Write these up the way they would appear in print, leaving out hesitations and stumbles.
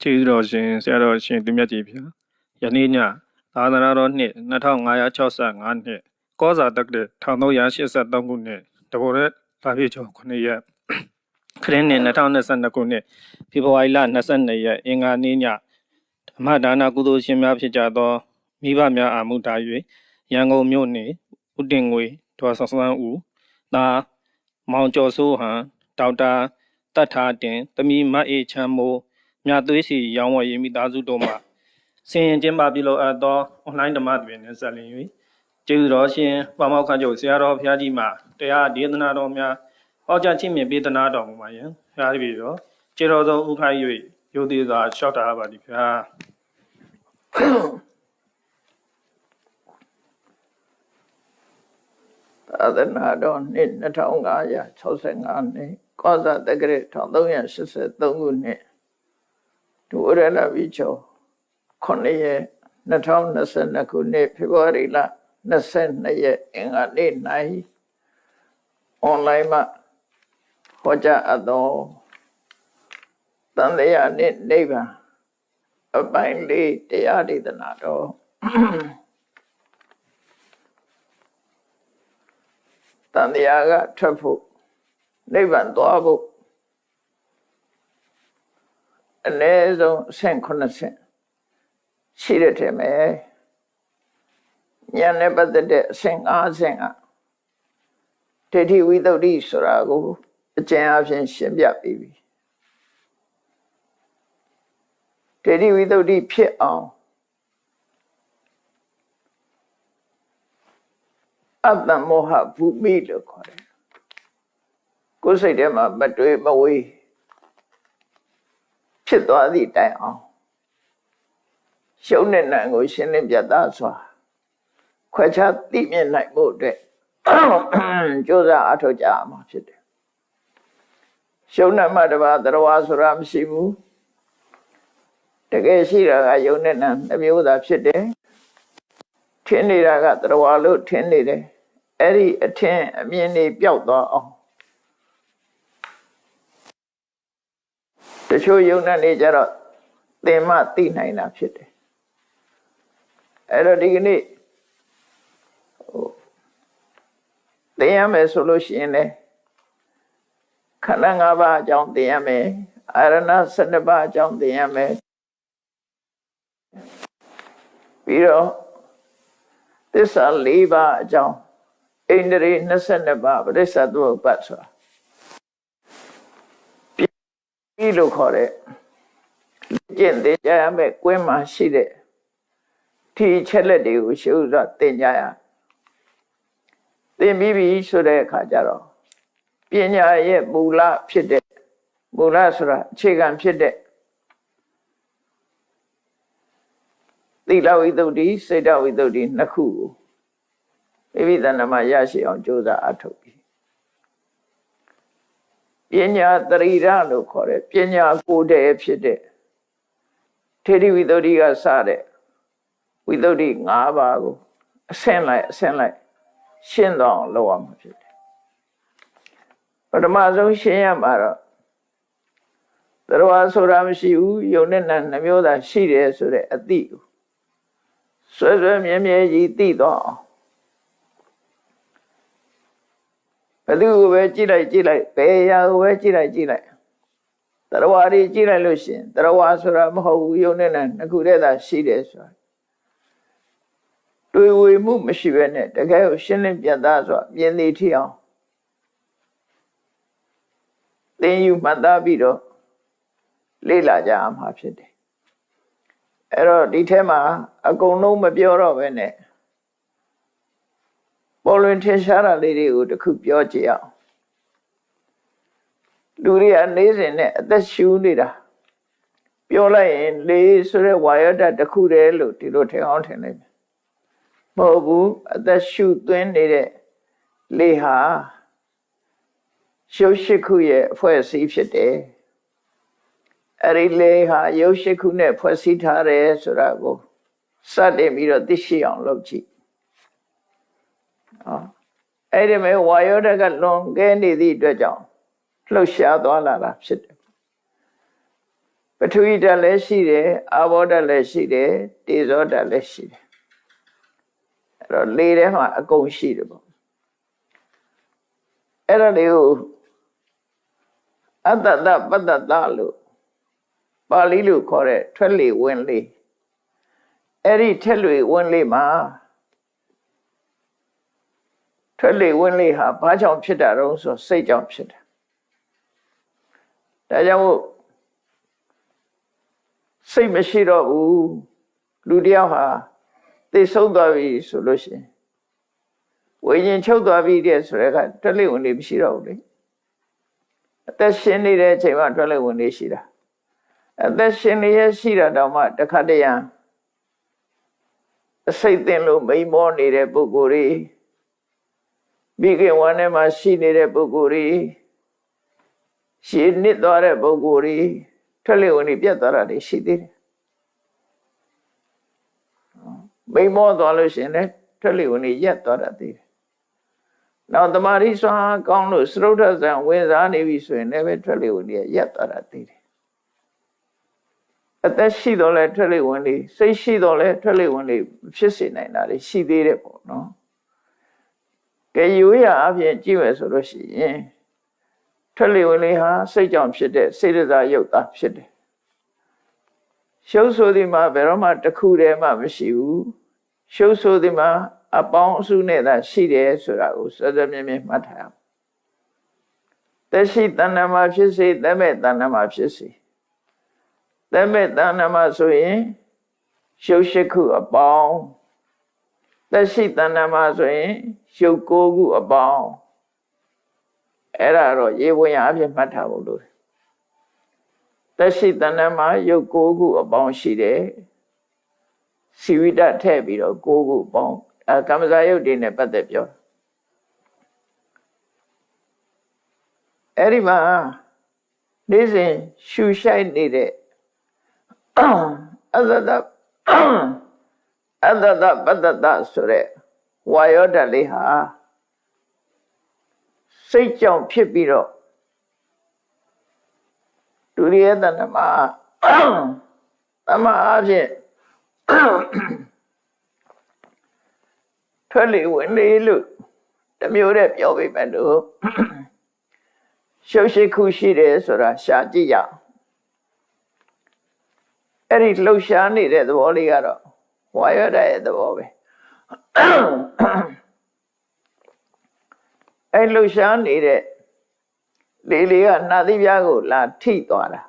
ကျေးဇူးတော်ရှင်ဆရာတော်ရှင်သူမြတ်ကြီးဗျာယနေ့ညသာသနာတော်နှစ်2565နှစ်ကောဇာတက္ကရာ1383ခုနှစ်တဘောရက်လာပြည့်ကျော်9ရက်ခရစ်နှစ်2022ခုနှစ်ဖေဖော်ဝါရီလ22ရက်အင်္ဂါနေ့ညဓမ္မဒါနကုသိုလ်ရှင်များဖြစ်ကြသောမိဘများအာမုထား၍ရန်ကုန်မြို့နှင့်ဥတင်ငွေဒေါ်ဆဆန်းဦးသာမောင်ကျော်စိုးဟန်ဒေါက်တာတတ်ထားတင်သမီးမအေချမ်းမိုးမြတ်သွေးစီရောင်းဝယ်ရေးမိသားစုတို့မှဆင်ရင်ကျင်းပပြုလုပ်အပ်သော online ဓမ္မသဘင်နှင့်ဆက်လျင်၍ကျေးဇူးတော်ရှင်ပါမောက္ခချုပ်ဆရာတော်ဘုရားကြီးမှတရားဒေသနာတော်များဟောကြားခြင်းမြင်ပေးသနာတော်မူပါယံဘုရားတပည့်တော်ခြေတော်ဆုံးဥခိုင်း၍ယုတ်သေးစွာလျှောက်တာပါသည်ဗျာသာသနာတော်နှစ်2565နှစ်ကောဇာတက္ကရာ1383ခုနှစ်ဒုရလဝိချော9ရက်2022ခုနှစ်ဖေဖော်ဝါရီလ22ရက်အင်္ဂါနေ့၌အွန်လိုင်းမှာဟောကြားအပ်သောသံဃာနှင့်နိဗ္ဗာန်အပိုင်းလေးတရားဒေသနာတော်တန်တရားကထွက်ဖို့နိဗ္ဗာန်သွားဖို့အနည်းဆုံးအဆင့်9ဆင့်ရှိတဲ့ထဲမှာဉာဏ်နဲ့ပတ်သက်တဲ့အဆင့်5ဆင့်ကဒိဋ္ဌိဝိသုဒ္ဓိဆိုတာကိုအကျဉ်းအဖြစ်ရှင်းပြပြီးပြီဒိဋ္ဌိဝိသုဒ္ဓိဖြစ်အောင်အတ္တမောဟဘူမိလို့ခေါ်တယ်ကိုယ်စိတ်ထဲမှာမတွေးမဝေးဖြစ်သွားသည့်တိုင်အောင်ရှုံးတဲ့နံကိုရှင်းလင်းပြသစွာခွဲခြားသိမြင်နိုင်ဖို့အတွက်ကြိုးစားအထောက်ကြရမှာဖြစ်တယ်ရှုံးတဲ့မှတပါသရဝါဆိုတာမရှိဘူးတကယ်ရှိတာကယုံတဲ့နံတစ်မျိုးသာဖြစ်တယ်ထင်နေတာကသရဝါလို့ထင်နေတယ်အဲ့ဒီအထင်အမြင်တွေပျောက်သွားအောင်တချို့ယုံနဲ့နေကြတော့သင်မှသိနိုင်တာဖြစ်တယ်အဲ့တော့ဒီကနေ့သင်ရမယ်ဆိုလို့ရှိရင်လေခန္ဓာ၅ပါးအကြောင်းသင်ရမယ်အာရဏ12ပါးအကြောင်းသင်ရမယ်ပြီးတော့သစ္စာ၄ပါးအကြောင်းဣန္ဒြေ22ပါးပရိစ္ဆသုပ္ပတ်ဆိုတာပြီးလို့ခေါ်တဲ့ကျင့်သင်ကြရမယ်ကွင်းမှာရှိတဲ့ဒီချက်လက်တွေကိုရှုစွာသင်ကြရသင်ပြီးပြီဆိုတဲ့အခါကျတော့ပညာရဲ့မူလဖြစ်တဲ့မူလဆိုတာအခြေခံဖြစ်တဲ့သီလဝိသုဒ္ဓိစေတဝိသုဒ္ဓိနှစ်ခုကိုမိမိတဏ္ဍမှာရရှိအောင်ကြိုးစားအထောက်ပြီးပညာတရိရလို့ခေါ်တဲ့ပညာကိုယ်တည်းဖြစ်တဲ့ထေရီဝိသုဒ္ဓိကစတဲ့ဝိသုဒ္ဓိ5ပါးကိုအဆင့်လိုက်ရှင်းသွားအောင်လုပ်ရမှာဖြစ်တယ်ပထမဆုံးရှင်းရမှာတော့သရဝါဆိုတာမရှိဘူးယုံနဲ့နံနှမျိုးသာရှိတယ်ဆိုတဲ့အသိကိုဆွဲဆွဲမြဲမြဲကြီးသိတော့အောင်ဘယ်သူကိုပဲကြည့်လိုက်ဘယ်ရာကိုပဲကြည့်လိုက်သရဝါတွေကြည့်လိုက်လို့ရှိရင်သရဝါဆိုတာမဟုတ်ဘူးယုံနဲ့နံနှစ်ခုတည်းသာရှိတယ်ဆိုတာတွေ့ဝေမှုမရှိဘဲနဲ့တကယ်ကိုရှင်းလင်းပြသဆိုမြင်သိထီအောင်သင်ယူမှတ်သားပြီးတော့လေ့လာကြရမှာဖြစ်တယ်အဲ့တော့ဒီထဲမှာအကုန်လုံးမပြောတော့ဘဲနဲ့ပေါ်လွင်ထင်ရှားတာလေးတွေကိုတစ်ခုပြောကြည့်အောင်လူတွေအနေစဉ်နဲ့အသက်ရှူနေတာပြောလိုက်ရင်လေဆိုတဲ့ဝါယောဓာတ်တစ်ခုတည်းလို့ဒီလိုထင်အောင်ထင်လိုက်မယ်မဟုတ်ဘူးအသက်ရှူသွင်းနေတဲ့လေဟာရုပ်ရှိခုရဲ့အဖွဲ့အစည်းဖြစ်တယ်အဲ့ဒီလေဟာရုပ်ရှိခုနဲ့ဖွဲ့စည်းထားတယ်ဆိုတာကိုစတင်ပြီးတော့သိရှိအောင်လုပ်ကြည့်အဲ့ဒီမဲ့ဝါယောဓာတ်ကလွန်ကဲနေသည့်အတွက်ကြောင့်လှုပ်ရှားသွားလာတာဖြစ်တယ်ဘ ထဝီဓာတ်လည်းရှိတယ်အာဘောဓာတ်လည်းရှိတယ်တေဇောဓာတ်လည်းရှိတယ်အဲ့တော့လေထဲမှာအကုန်ရှိတယ်ပေါ့အဲ့ဒါတွေကိုအတ္တတပတ္တတလို့ပါဠိလိုခေါ်တဲ့ထွက်လေဝင်လေအဲ့ဒီထက်လေဝင်လေမှာထွက်လေဝင်လေဟာဘာကြောင့်ဖြစ်တာတော့ဆိုစိတ်ကြောင့်ဖြစ်တာဒါကြောင့်မို့စိတ်မရှိတော့ဘူးလူတယောက်ဟာသိဆုံးသွားပြီဆိုလို့ရှိရင်ဝိညာဉ်ချုပ်သွားပြီတဲ့ဆိုတဲ့ကထွက်လေဝင်လေမရှိတော့ဘူးလေအသက်ရှင်နေတဲ့အချိန်မှာထွက်လေဝင်လေရှိတာအသက်ရှင်နေရရှိတာတောင်မှတခါတရံအစိတ်သိလို့မိန်မောနေတဲ့ပုဂ္ဂိုလ်တွေမိခင်ဝမ်းထဲမှာရှိနေတဲ့ပုဂ္ဂိုလ်တွေရှည်နစ်သွားတဲ့ပုဂ္ဂိုလ်တွေထွက်လေဝင်လေပြတ်သွားတာတွေရှိသေးတယ်မိန်မောသွားလို့ရှိရင်လည်းထွက်လေဝင်လေရက်သွားတာသေးတယ်နောက်တမာရီစွာကောင်းလို့စရုဒ္ဓဇံဝင်စားနေပြီဆိုရင်လည်းပဲထွက်လေဝင်လေရက်သွားတာသေးတယ်အသက်ရှိတော့လဲထွက်လေဝင်လေစိတ်ရှိတော့လဲထွက်လေဝင်လေဖြစ်စေနိုင်တာတွေရှိသေးတယ်ပေါ့နော်ကဲရိုးရအဖြစ်ကြည့်မယ်ဆိုလို့ရှိရင်ထွက်လေဝင်လေဟာစိတ်ကြောင့်ဖြစ်တဲ့စေတသာယုတ်သားဖြစ်တယ်ရှုပ်ဆိုသည်မှာဘယ်တော့မှတစ်ခုတည်းမှမရှိဘူးရှုပ်ဆိုသည်မှာအပေါင်းအစုနဲ့သာရှိတယ်ဆိုတာကိုစသဖြင့်မှတ်ထားရအောင်သက်ရှိတဏ္ဍမှာဖြစ်စေသက်မဲ့တဏ္ဍမှာဖြစ်စေသက်မဲ့တဏ္ဍမှာဆိုရင်ရှုပ်ရှိခုအပေါင်းသက်ရှိတဏ္ဍမှာဆိုရင်ရှုပ်ကိုးခုအပေါင်းအဲ့ဒါတော့ရေဝင်ရအဖြစ်မှတ်ထားဖို့လိုတယ်သက်ရှိတဏ္ဍမှာရုပ်ကိုးခုအပေါင်းရှိတယ်စီဝိတထည့်ပြီးတော့ကိုးခုအပေါင်းကမ္မဇာယုတ်တွေနဲ့ပတ်သက်ပြောအဲ့ဒီမှာနေ့စဉ်ရှူရှိုက်နေတဲ့အတ္တပတ္တတဆိုတဲ့ဝါယောဓာတ်လေးဟာစိတ်ကြောင့်ဖြစ်ပြီးတော့ဒုရိယတဏ္ဍမှာသမအဖြစ်ထွက်လေဝင်လေလို့တမျိုးတည်းပြောပြမယ်လို့ရှုပ်ရှိခုရှိတယ်ဆိုတာရှားကြည့်ရအောင်အဲ့ဒီလှုပ်ရှားနေတဲ့သဘောလေးကတော့ဝါယောဓာတ်ရဲ့သဘောပဲအဲ့လှုပ်ရှားနေတဲ့လေလေးကနှာသီးပြားကိုလာထိသွားတာ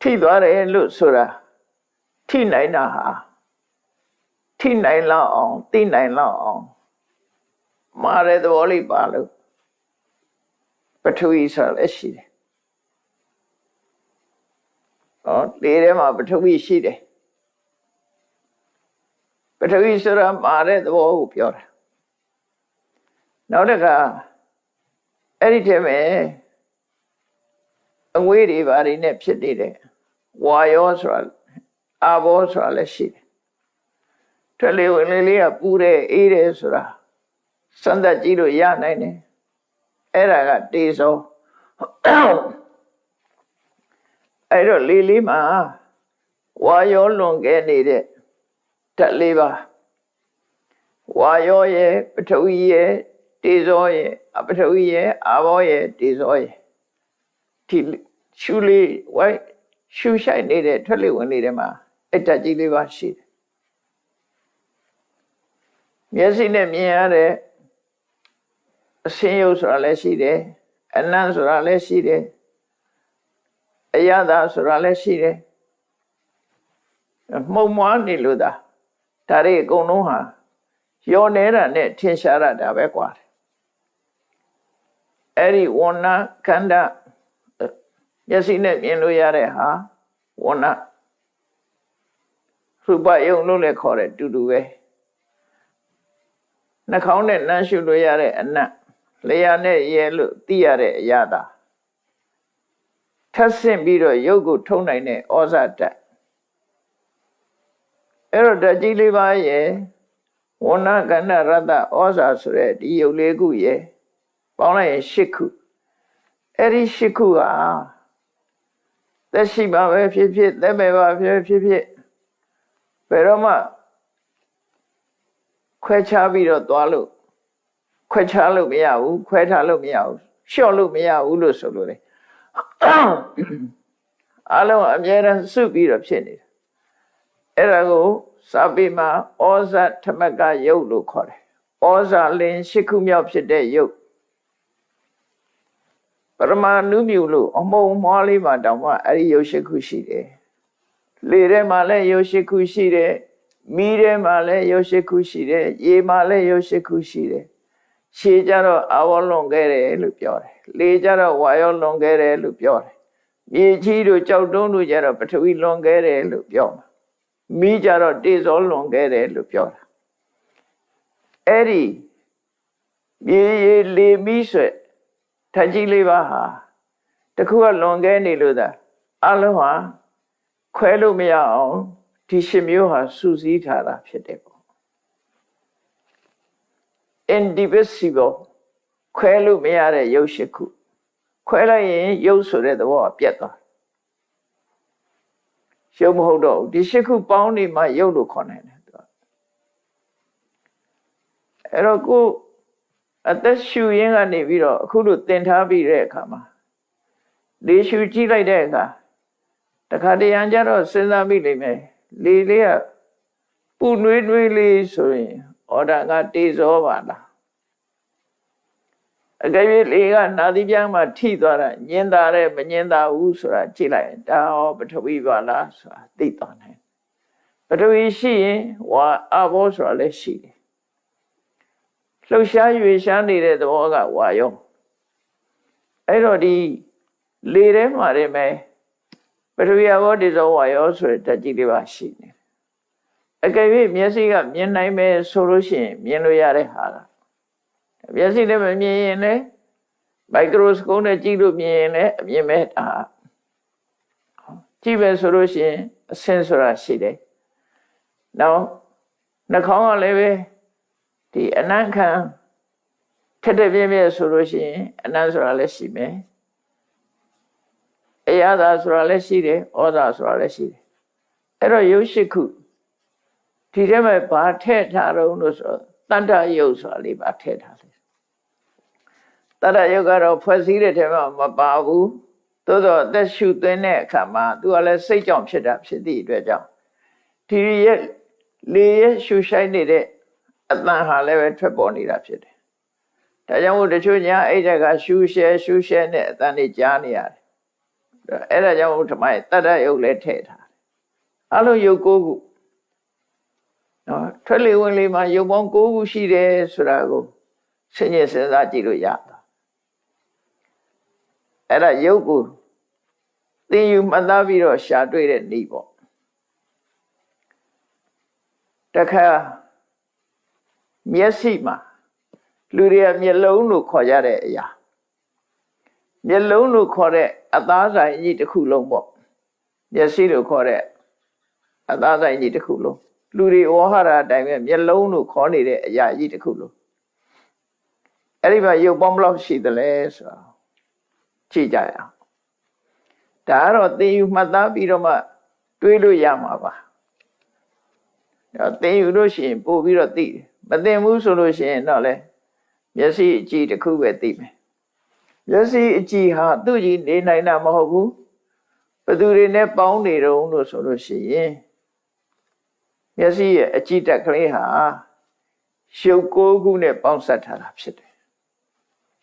ထိသွားတယ်လို့ဆိုတာထိနိုင်တာဟာထိနိုင်လောက်အောင်သိနိုင်လောက်အောင်မာတဲ့သဘောလေးပါလို့ပထဝီဆိုလည်းရှိတယ်လေထဲမှာပထဝီရှိတယ်ပထဝီဆိုတာမာတဲ့သဘောကိုပြောတာနောက်တစ်ခါအဲ့ဒီထဲမှာအငွေးတွေဘာတွေနဲ့ဖြစ်နေတယ်ဝါယောဆိုတာအာဘောဆိုတာလည်းရှိတယ်ထွက်လေဝင်လေလေးကပူတယ်အေးတယ်ဆိုတာစမ်းသပ်ကြည့်လို့ရနိုင်တယ်အဲ့ဒါကတေဇောအဲ့တော့လေလေးမှာဝါယောလွန်ခဲ့နေတဲ့ဓာတ်လေးပါဝါယောရဲ့ပထဝီရဲ့တေဇောရဲ့ပထဝီရဲ့အာဘောရဲ့တေဇောရဲ့ဒီရှူလေးဝိုက်ရှူရှိုက်နေတဲ့ထွက်လေဝင်လေထဲမှာအတ္တကြီးလေးပါရှိတယ်မျက်စိနဲ့မြင်ရတဲ့အစင်းရုပ်ဆိုတာလည်းရှိတယ်အနံ့ဆိုတာလည်းရှိတယ်အယတာဆိုတာလည်းရှိတယ်မှုံမွားနေလို့ဒါတွေအကုန်လုံးဟာရောနေတာနဲ့ထင်ရှားတာပဲကွာအဲ့ဒီဝဏ္ဏခန္ဓာမျက်စိနဲ့မြင်လို့ရတဲ့ဟာဝဏ္ဏရူပယုံလို့လည်းခေါ်တယ်တူတူပဲနှာခေါင်းနဲ့နှမ်းရှုလို့ရတဲ့အနံ့လျှာနဲ့ရဲလို့သိရတဲ့အရာသာထပ်ဆင့်ပြီးတော့ရုပ်ကိုထုံနိုင်တဲ့ဩဇာတတ်အဲ့တော့ဓာတ်ကြီးလေးပါးရဲ့ဝဏ္ဏကန္နရတ္တဩဇာဆိုတဲ့ဒီရုပ်လေးခုရဲ့ပေါင်းလိုက်ရင်၈ခုအဲ့ဒီ၈ခုဟာ သက်ရှိမှာပဲဖြစ်ဖြစ်သက်မဲ့ပါဖြစ်ဖြစ်ဘယ်တော့မှခွဲခြားပြီးတော့သွားလို့ခွဲခြားလို့မရဘူးခွဲထားလို့မရဘူးလျှော့လို့မရဘူးလို့ဆိုလို့လေအလုံးအမြဲတမ်းစုပြီးတော့ဖြစ်နေတယ်အဲ့ဒါကိုစာပေမှာဩဇာထမကယုတ်လို့ခေါ်တယ်ဩဇာလင်း၈ခုမြောက်ဖြစ်တဲ့ယုတ်ပရမနုမြူလို့အမုံမွားလေးမှာတောင်မှအဲ့ဒီယုတ်၈ခုရှိတယ်လေထဲမှာလည်းယုတ်၈ခုရှိတယ်မီးထဲမှာလည်းယုတ်၈ခုရှိတယ်ရေမှာလည်းယုတ်၈ခုရှိတယ်ရှည်ကြတော့အာဝလွန်ခဲ့တယ်လို့ပြောတယ်လေကြတော့ဝါရောလွန်ခဲ့တယ်လို့ပြောတယ်မြေကြီးတို့ကြောက်တုံးတို့ကြတော့ပထဝီလွန်ခဲ့တယ်လို့ပြောမှာမိကြတော့တေဇောလွန်ခဲ့တယ်လို့ပြောတာအဲ့ဒီမြေလေမိဆွဲဓာတ်ကြီးလေးပါဟာတခုကလွန်ခဲ့နေလို့သာအလုံးဟာခွဲလို့မရအောင်ဒီရှင်မျိုးဟာစုစည်းထားတာဖြစ်တယ်ပေါ့ indivisible ခွဲလို့မရတဲ့ရုပ်ရှိခုခွဲလိုက်ရင်ရုပ်ဆိုတဲ့သဘောကပြတ်သွားရုပ်မဟုတ်တော့ဘူးဒီရှစ်ခုပေါင်းနေမှရုပ်လို့ခေါ်နိုင်တယ်သူကအဲ့တော့ကိုအသက်ရှူရင်းကနေပြီးတော့အခုလိုသင်ထားပြီးတဲ့အခါမှာလေရှူကြည့်လိုက်တဲ့အခါတခါတရံကျတော့စဉ်းစားမိလိမ့်မယ်လေလေးကပူနွေးနွေးလေးဆိုရင်ဩဒါကတေဇောပါလားအကယ်၍လေကနာသီးပြားမှာထိသွားတာညင်တာတဲ့မညင်တာဘူးဆိုတာကြည့်လိုက်ဒါဟောပထဝီပါလားဆိုတာသိသွားနိုင်ပထဝီရှိရင်ဝါအဘောဆိုတာလည်းရှိတယ်လှုပ်ရှားရွေရှားနေတဲ့သဘောကဝါယောအဲ့တော့ဒီလေထဲမှာတည်းမဲ့ပထဝီအဘောတေဇောဝါယောဆိုတဲ့ဓာတ်ကြီးလေးပါရှိနေတယ်အကယ်၍မျက်စိကမြင်နိုင်မယ်ဆိုလို့ရှိရင်မြင်လို့ရတဲ့ဟာကမျက်စိနဲ့မမြင်ရင်လည်းမိုက်ခရိုစကိုပနဲ့ကြည့်လို့မြင်ရင်လည်းအမြင်မဲ့ဒါကြည့်ပဲဆိုလို့ရှိရင်အဆင်းဆိုတာရှိတယ်။နောက်နှာခေါင်းကလည်းပဲဒီအနံ့ခံထက်တဲ့ပြင်းပြဆိုလို့ရှိရင်အနံ့ဆိုတာလည်းရှိမယ်။အရာသာဆိုတာလည်းရှိတယ်။ဩဇာဆိုတာလည်းရှိတယ်။အဲ့တော့ရုပ်ရှိခုဒီထဲမှာဘာထည့်ထားတော့လို့ဆိုတတ္တယုတ်ဆိုတာလေးဘာထည့်ထားလဲတတ္တယုတ်ကတော့ဖွဲ့စည်းတဲ့ထဲမှာမပါဘူးသို့တော့အသက်ရှူသွင်းတဲ့အခါမှာသူကလည်းစိတ်ကြောင့်ဖြစ်တာဖြစ်သည့်အတွက်ကြောင့်ဒီရဲ့လေရဲ့ရှူဆိုင်နေတဲ့အတန်ဟာလည်းပဲထွက်ပေါ်နေတာဖြစ်တယ်ဒါကြောင့်မို့တချို့ညာအဲ့ဒါကရှူရှဲနဲ့အတန်တွေကြားနေရတယ်အဲ့ဒါကြောင့်မို့ဓမ္မရဲ့တတ္တယုတ်လည်းထည့်ထားတယ်အလုံးယုတ်9ခုနော်ထွက်လေဝင်လေမှာယုံပေါင်း9ခုရှိတယ်ဆိုတာကိုစဉ်းကျင်စဉ်းစားကြည့်လို့ရတာအဲ့ဒါယုတ်ကိုသင်ယူမှတ်သားပြီးတော့ရှာတွေ့တဲ့နည်းပေါ့တခါမျက်စိမှာလူတွေကမျက်လုံးလို့ခေါ်ကြတဲ့အရာမျက်လုံးလို့ခေါ်တဲ့အသားဆိုင်ကြီးတစ်ခုလုံးပေါ့မျက်စိလို့ခေါ်တဲ့အသားဆိုင်ကြီးတစ်ခုလုံးလူတွေဝဟရာအတိုင်းပဲမျက်လုံးလို့ခေါ်နေတဲ့အရာကြီးတစ်ခုလို့အဲ့ဒီမှာရုပ်ပေါင်းဘလောက်ရှိသလဲဆိုတာကြည့်ကြရအောင်ဒါကတော့သင်ယူမှတ်သားပြီးတော့မှတွေးလို့ရမှာပါသင်ယူလို့ရှိရင်ပို့ပြီးတော့သိတယ်မသင်ဘူးဆိုလို့ရှိရင်တော့လေမျက်စိအကြည့်တစ်ခုပဲသိမယ်မျက်စိအကြည့်ဟာသူ့ကြီးနေနိုင်တာမဟုတ်ဘူးဘယ်သူတွေနဲ့ပေါင်းနေတုံးလို့ဆိုလို့ရှိရင်မျက်စိရဲ့အကြည့်တက်ကလေးဟာရှုပ်9ခုနဲ့ပေါင်းစပ်ထားတာဖြစ်တယ်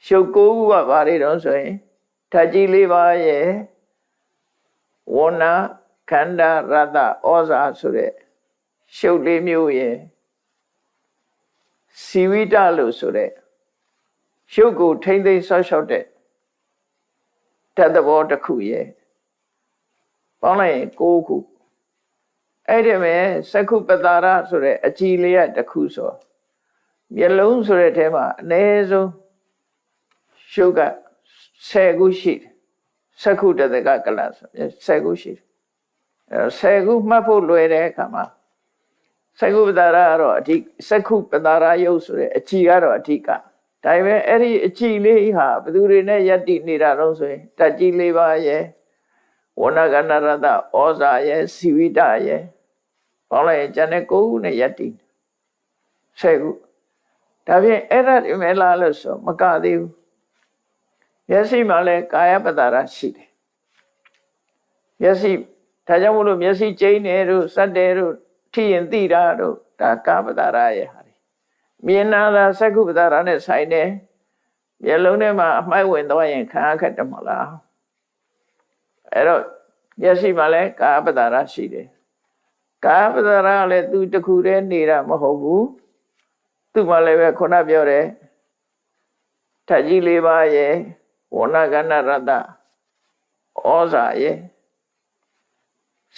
ရှုပ်9ခုကဘာတွေတုံးဆိုရင်ဓာတ်ကြီး၄ပါးရဲ့ဝဏ္ဏခန္ဓာရတ္တဩဇာဆိုတဲ့ရှုပ်၄မျိုးရဲ့စီဝိတလို့ဆိုတဲ့ရှုပ်ကိုထိမ့်သိမ်းဆောက်ရှောက်တဲ့ဓာတ်သဘောတစ်ခုရဲ့ပေါင်းလိုက်ရင်9ခုအဲ့ဒီမဲ့သက္ခုပတာရဆိုတဲ့အကြည်လေးရတစ်ခုဆိုမျက်လုံးဆိုတဲ့အဲမှာအနည်းဆုံးရှုပ်က10ခုရှိတယ်သက္ခုတသကကလဆို10ခုရှိတယ်အဲ10ခုမှတ်ဖို့လွယ်တဲ့အခါမှာသက္ခုပတာရကတော့အဓိသက္ခုပတာရယုတ်ဆိုတဲ့အကြည်ကတော့အဓိကဒါပေမဲ့အဲ့ဒီအကြည်လေးဟာဘယ်သူတွေနဲ့ယက်တိနေတာတော့ဆိုရင်ဓာတ်ကြီး၄ပါးရဲ့ ဝဏကနရတဩဇာရဲ့စီဝိတရဲ့ပေါင်းလိုက်ရင်ကျန်တဲ့9ခုနဲ့ယက်တည်10ခုဒါဖြင့်အဲ့ဒါဒီမဲ့လားလို့ဆိုမကသေးဘူးမျက်စိမှာလည်းကာယပတ္တရာရှိတယ်မျက်စိဒါကြောင့်မို့လို့မျက်စိကျိန်းတယ်တို့စက်တယ်တို့ထိရင်သိတာတို့ဒါကာပတ္တရာရဲ့ဟာမြင်နာတာစက္ခုပတ္တရာနဲ့ဆိုင်တယ်မျက်လုံးထဲမှာအမှိုက်ဝင်သွားရင်ခံရခက်တယ်မဟုတ်လားအဲ့တော့မျက်စိမှာလည်းကာပတ္တရာရှိတယ်ကာပတ္တရာလည်းသူတစ်ခုတည်းနေတာမဟုတ်ဘူးသူ့မှာလည်းပဲခုနပြောတယ်ဓာတ်ကြီး၄ပါးရဲ့ဝဏကနရတဩဇာရဲ့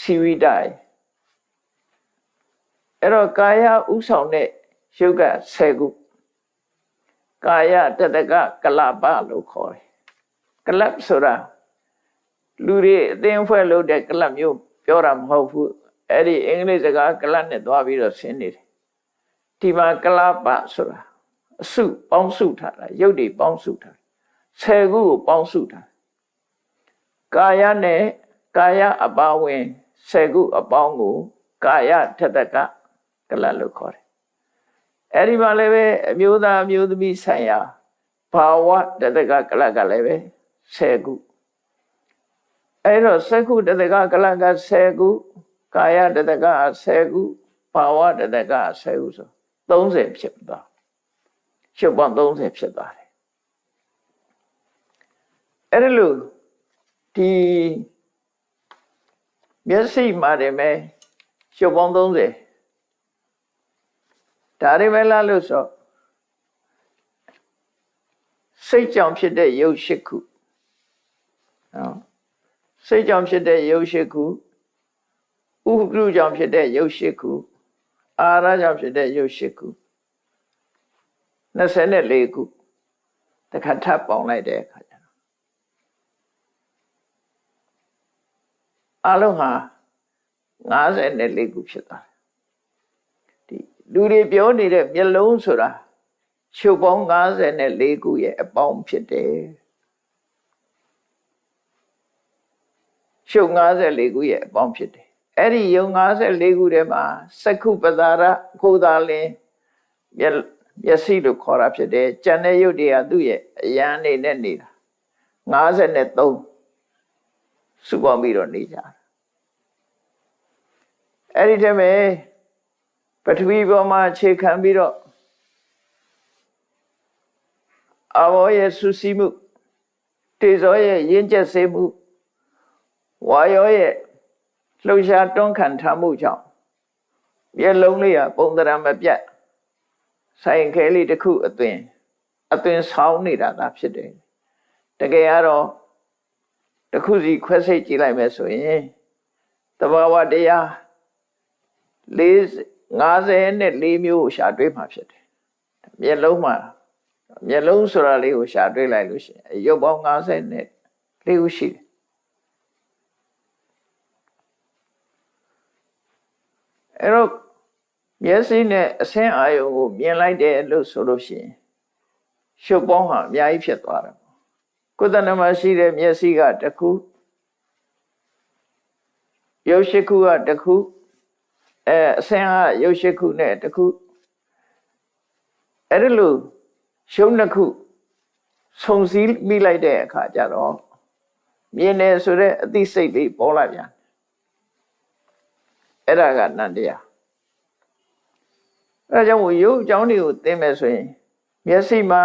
စီဝိတရဲ့အဲ့တော့ကာယဥဆောင်တဲ့ယုတ်က10ခုကာယတတကကလပလို့ခေါ်တယ်ကလပ်ဆိုတာလူတွေအသင်းဖွဲ့လို့တဲ့ကလပ်မျိုးပြောတာမဟုတ်ဘူးအဲ့ဒီအင်္ဂလိပ်စကားကလပ်နဲ့သွားပြီးတော့ဆင်းနေတယ်ဒီမှာကလပဆိုတာအစုပေါင်းစုထားတာယုတ်တွေပေါင်းစုထား10ခုကိုပေါင်းစုထားကာယနဲ့ကာယအပါဝင်10ခုအပေါင်းကိုကာယတတကကလပ်လို့ခေါ်တယ်အဲ့ဒီမှာလည်းပဲအမျိုးသားအမျိုးသမီးဆိုင်ရာဘာဝတတကကလကလည်းပဲ10ခုအဲ့တော့10ခုတတကကလက10ခုကာယတတက10ခုဘာဝတတက10ခုဆို30ဖြစ်သွားရှုပ်ပေါင်း30ဖြစ်သွားတယ်အဲ့ဒါလို့ဒီမျက်စိမှာတည်းပဲရှုပ်ပေါင်း30ဒါတွေပဲလားလို့ဆိုစိတ်ကြောင့်ဖြစ်တဲ့ရုပ်၈ခုနော်စိတ်ကြောင့်ဖြစ်တဲ့ရုပ်၈ခုဥပ္ပုကြောင့်ဖြစ်တဲ့ရုပ်၈ခုအာရကြောင့်ဖြစ်တဲ့ရုပ်၈ခု24ခုတခါထပ်ပေါင်းလိုက်တဲ့အခါကျတော့အလုံးဟာ54ခုဖြစ်သွားတယ်လူတွေပြောနေတဲ့မျက်လုံးဆိုတာချုပ်ပေါင်း54ခုရဲ့အပေါင်းဖြစ်တယ်ချုပ်54ခုရဲ့အပေါင်းဖြစ်တယ်အဲ့ဒီယုံ54ခုထဲမှာစက္ခုပတ္တရာကိုသာလင်မျက်စိလို့ခေါ်တာဖြစ်တယ်ကျန်တဲ့ယုတ်တွေကသူ့ရဲ့အရန်နေနဲ့နေတာ53စုပေါင်းပြီးတော့နေကြတာအဲ့ဒီတည်းမှာပထဝီပေါ်မှာခြေခံပြီးတော့အဘောရဲ့ဆူဆီးမှုတေဇောရဲ့ရင်းကျက်စေမှုဝါယောရဲ့လှုပ်ရှားတွန်းခံထားမှုကြောင့်မျက်လုံးလေးကပုံသဏ္ဍာန်မပြတ်ဆိုင်ခဲလေးတစ်ခုအသွင်ဆောင်းနေတာသာဖြစ်တယ်တကယ်ကတော့တစ်ခုစီခွဲစိတ်ကြည့်လိုက်မယ်ဆိုရင်တဘာဝတရား54မျိုးရှာတွေ့မှာဖြစ်တယ်မျက်လုံးမှာမျက်လုံးဆိုတာလေးကိုရှာတွေ့လိုက်လို့ရှိရင်ရုပ်ပေါင်း54ခုရှိတယ်အဲ့တော့မျက်စိနဲ့အဆင်းအာရုံကိုမြင်လိုက်တယ်လို့ဆိုလို့ရှိရင်ရှုပ်ပေါင်းဟာအများကြီးဖြစ်သွားတယ်ကိုယ်တဏ္ဍမှာရှိတဲ့မျက်စိကတစ်ခုရုပ်၈ခုကတစ်ခုအဆင်းကရုပ်၈ခုနဲ့တစ်ခုအဲ့ဒါလို့ရုပ်နှစ်ခုဆုံစည်းမိလိုက်တဲ့အခါကျတော့မြင်တယ်ဆိုတဲ့အသိစိတ်လေးပေါ်လာပြန်အဲ့ဒါကနန္တရားအဲဒါကြောင့်ရုပ်အကြောင်းတွေကိုသိမယ်ဆိုရင်မျက်စိမှာ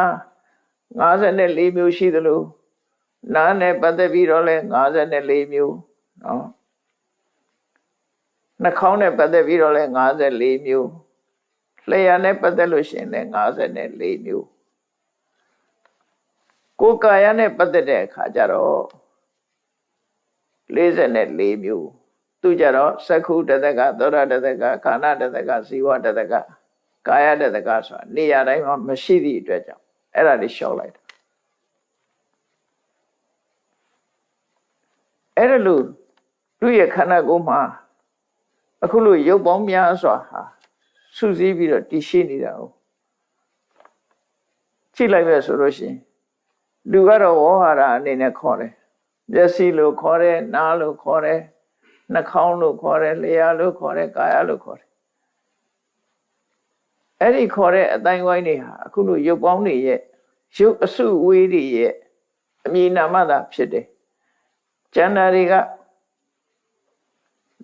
54မျိုးရှိသလိုနားနဲ့ပတ်သက်ပြီးတော့လဲ54မျိုးနော်နှာခေါင်းနဲ့ပတ်သက်ပြီးတော့လဲ54မျိုးလျှာနဲ့ပတ်သက်လို့ရှိရင်လဲ54မျိုးကိုယ်ကာယနဲ့ပတ်သက်တဲ့အခါကျတော့44မျိုးသူကြတော့စက္ခုတတကသောရတတကခန္ဓာတတကဇီဝတတကကာယတတကဆိုတာနေရာတိုင်းမှာမရှိသည့်အတွက်ကြောင့်အဲ့ဒါလေးရှောက်လိုက်တာအဲ့ဒါလို့သူ့ရဲ့ခန္ဓာကိုယ်မှာအခုလိုရုပ်ပေါင်းများစွာဟာစုစည်းပြီးတော့တည်ရှိနေတာကိုကြည့်လိုက်ပဲဆိုလို့ရှိရင်လူကတော့ဝေါဟာရအနေနဲ့ခေါ်တယ် မျက်စိလို့ခေါ်တယ်နားလို့ခေါ်တယ်နှာခေါင်းလို့ခေါ်တယ်လျှာလို့ခေါ်တယ်ကာယလို့ခေါ်တယ်အဲ့ဒီခေါ်တဲ့အတိုင်းဝိုင်းတွေဟာအခုလိုရုပ်ပေါင်းတွေရဲ့ရုပ်အစုဝေးတွေရဲ့အမည်နာမသာဖြစ်တယ်ကျန်တာတွေက